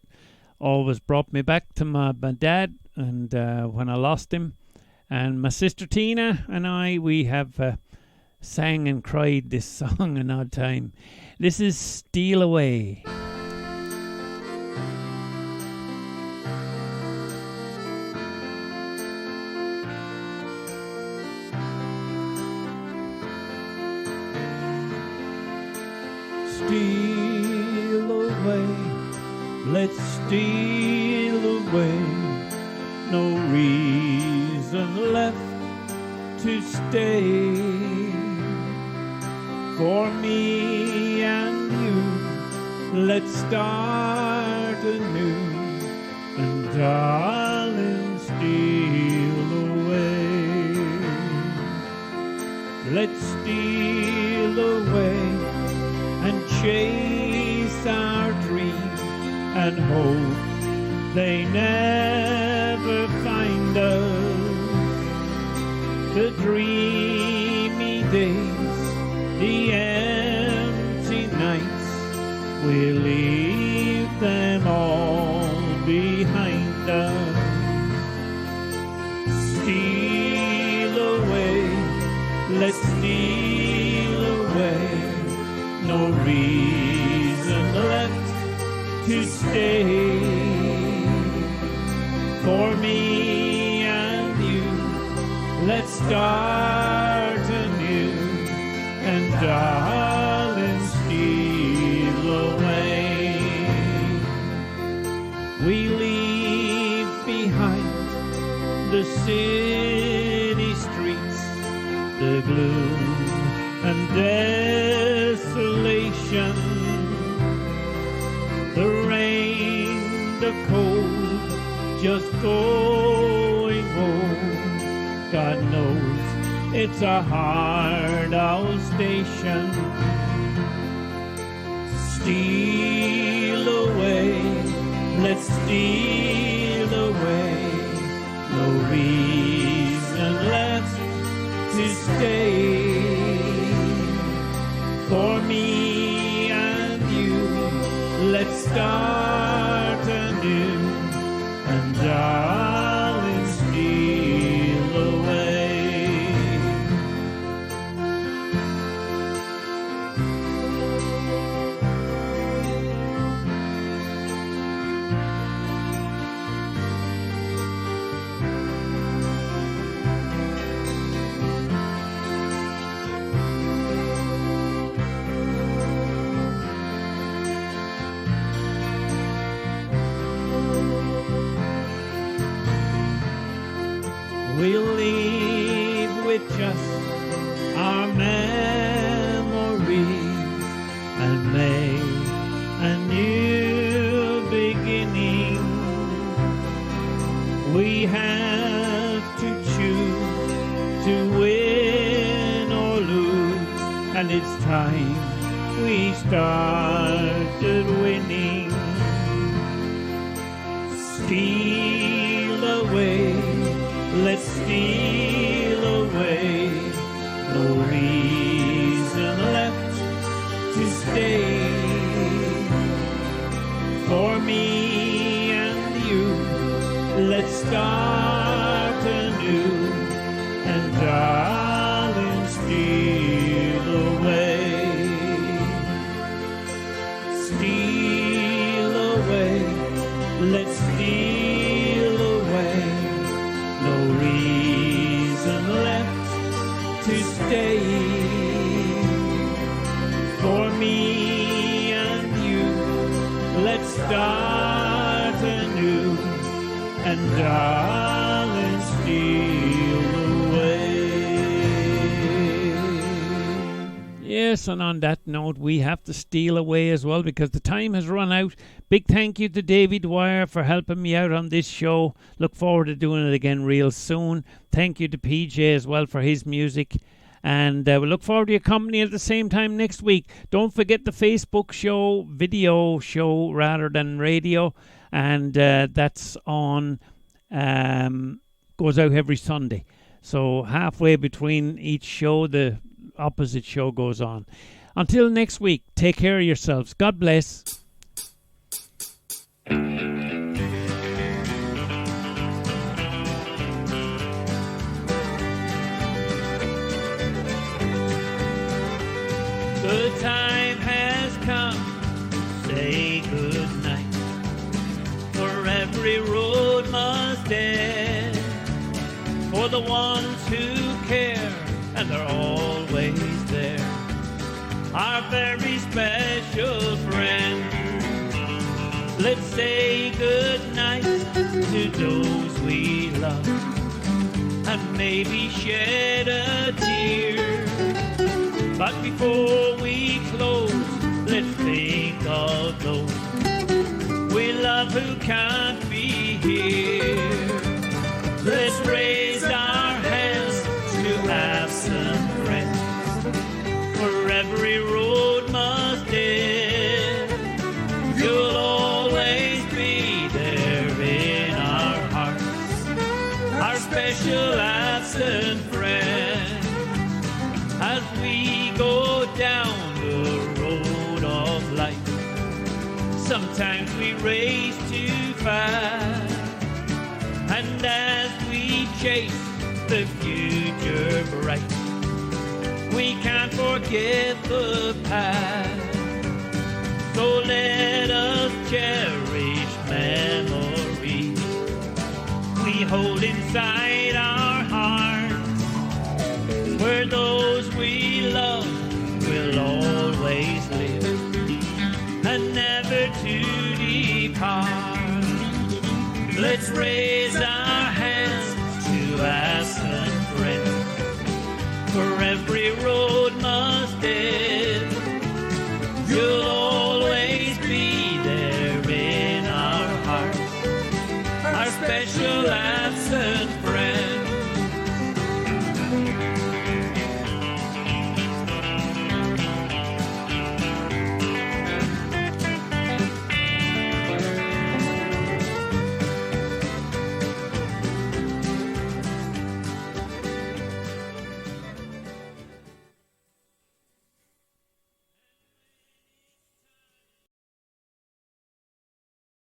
always brought me back to my dad and when I lost him. And my sister Tina and I, we have sang and cried this song an odd time. This is Steal Away. Steal away, let's steal away. No reason left to stay. For me and you, let's start anew. And darling, steal away. Let's steal away and chase our dreams and hope they never find us. The dreamy days, the empty nights, we'll leave them all behind us. Steal away, let's steal away, no reason left to stay. For me and you, let's start anew, and darling, steal away. We leave behind the city streets, the gloom and desolation, the rain, the cold, just going home. God knows it's a hard out station. Steal away, let's steal away, no reason left to stay. For me and you, let's start anew, and darling, steal away. We'll leave with just our memories and make a new beginning. We have to choose to win or lose, and it's time we started winning. Steal away, let's steal away, no reason left to stay. For me and you, let's start anew, and darling, steal away. Steal away, let's steal away, no reason left to stay. For me and you, let's start anew, and darling, steal away. Yes, and on that note, we have to steal away as well, because the time has run out. Big thank you to Davy Dwyer for helping me out on this show. Look forward to doing it again real soon. Thank you to PJ as well for his music. And we look forward to your company at the same time next week. Don't forget the Facebook show, video show rather than radio. And that's on, goes out every Sunday. So halfway between each show, the opposite show goes on. Until next week, take care of yourselves. God bless. The time has come, say good night, for every road must end, for the ones who care, and they're always there, our very special friends. Let's say good night to those we love, and maybe shed a tear. But before we close, let's think of those we love who can't be here. Let's raise our hands to absent friends, for every road must end. You'll always be there Sometimes we race too fast, and as we chase the future bright, we can't forget the past. So let us cherish memories we hold inside our hearts, where those we love will always live and never to depart. Let's raise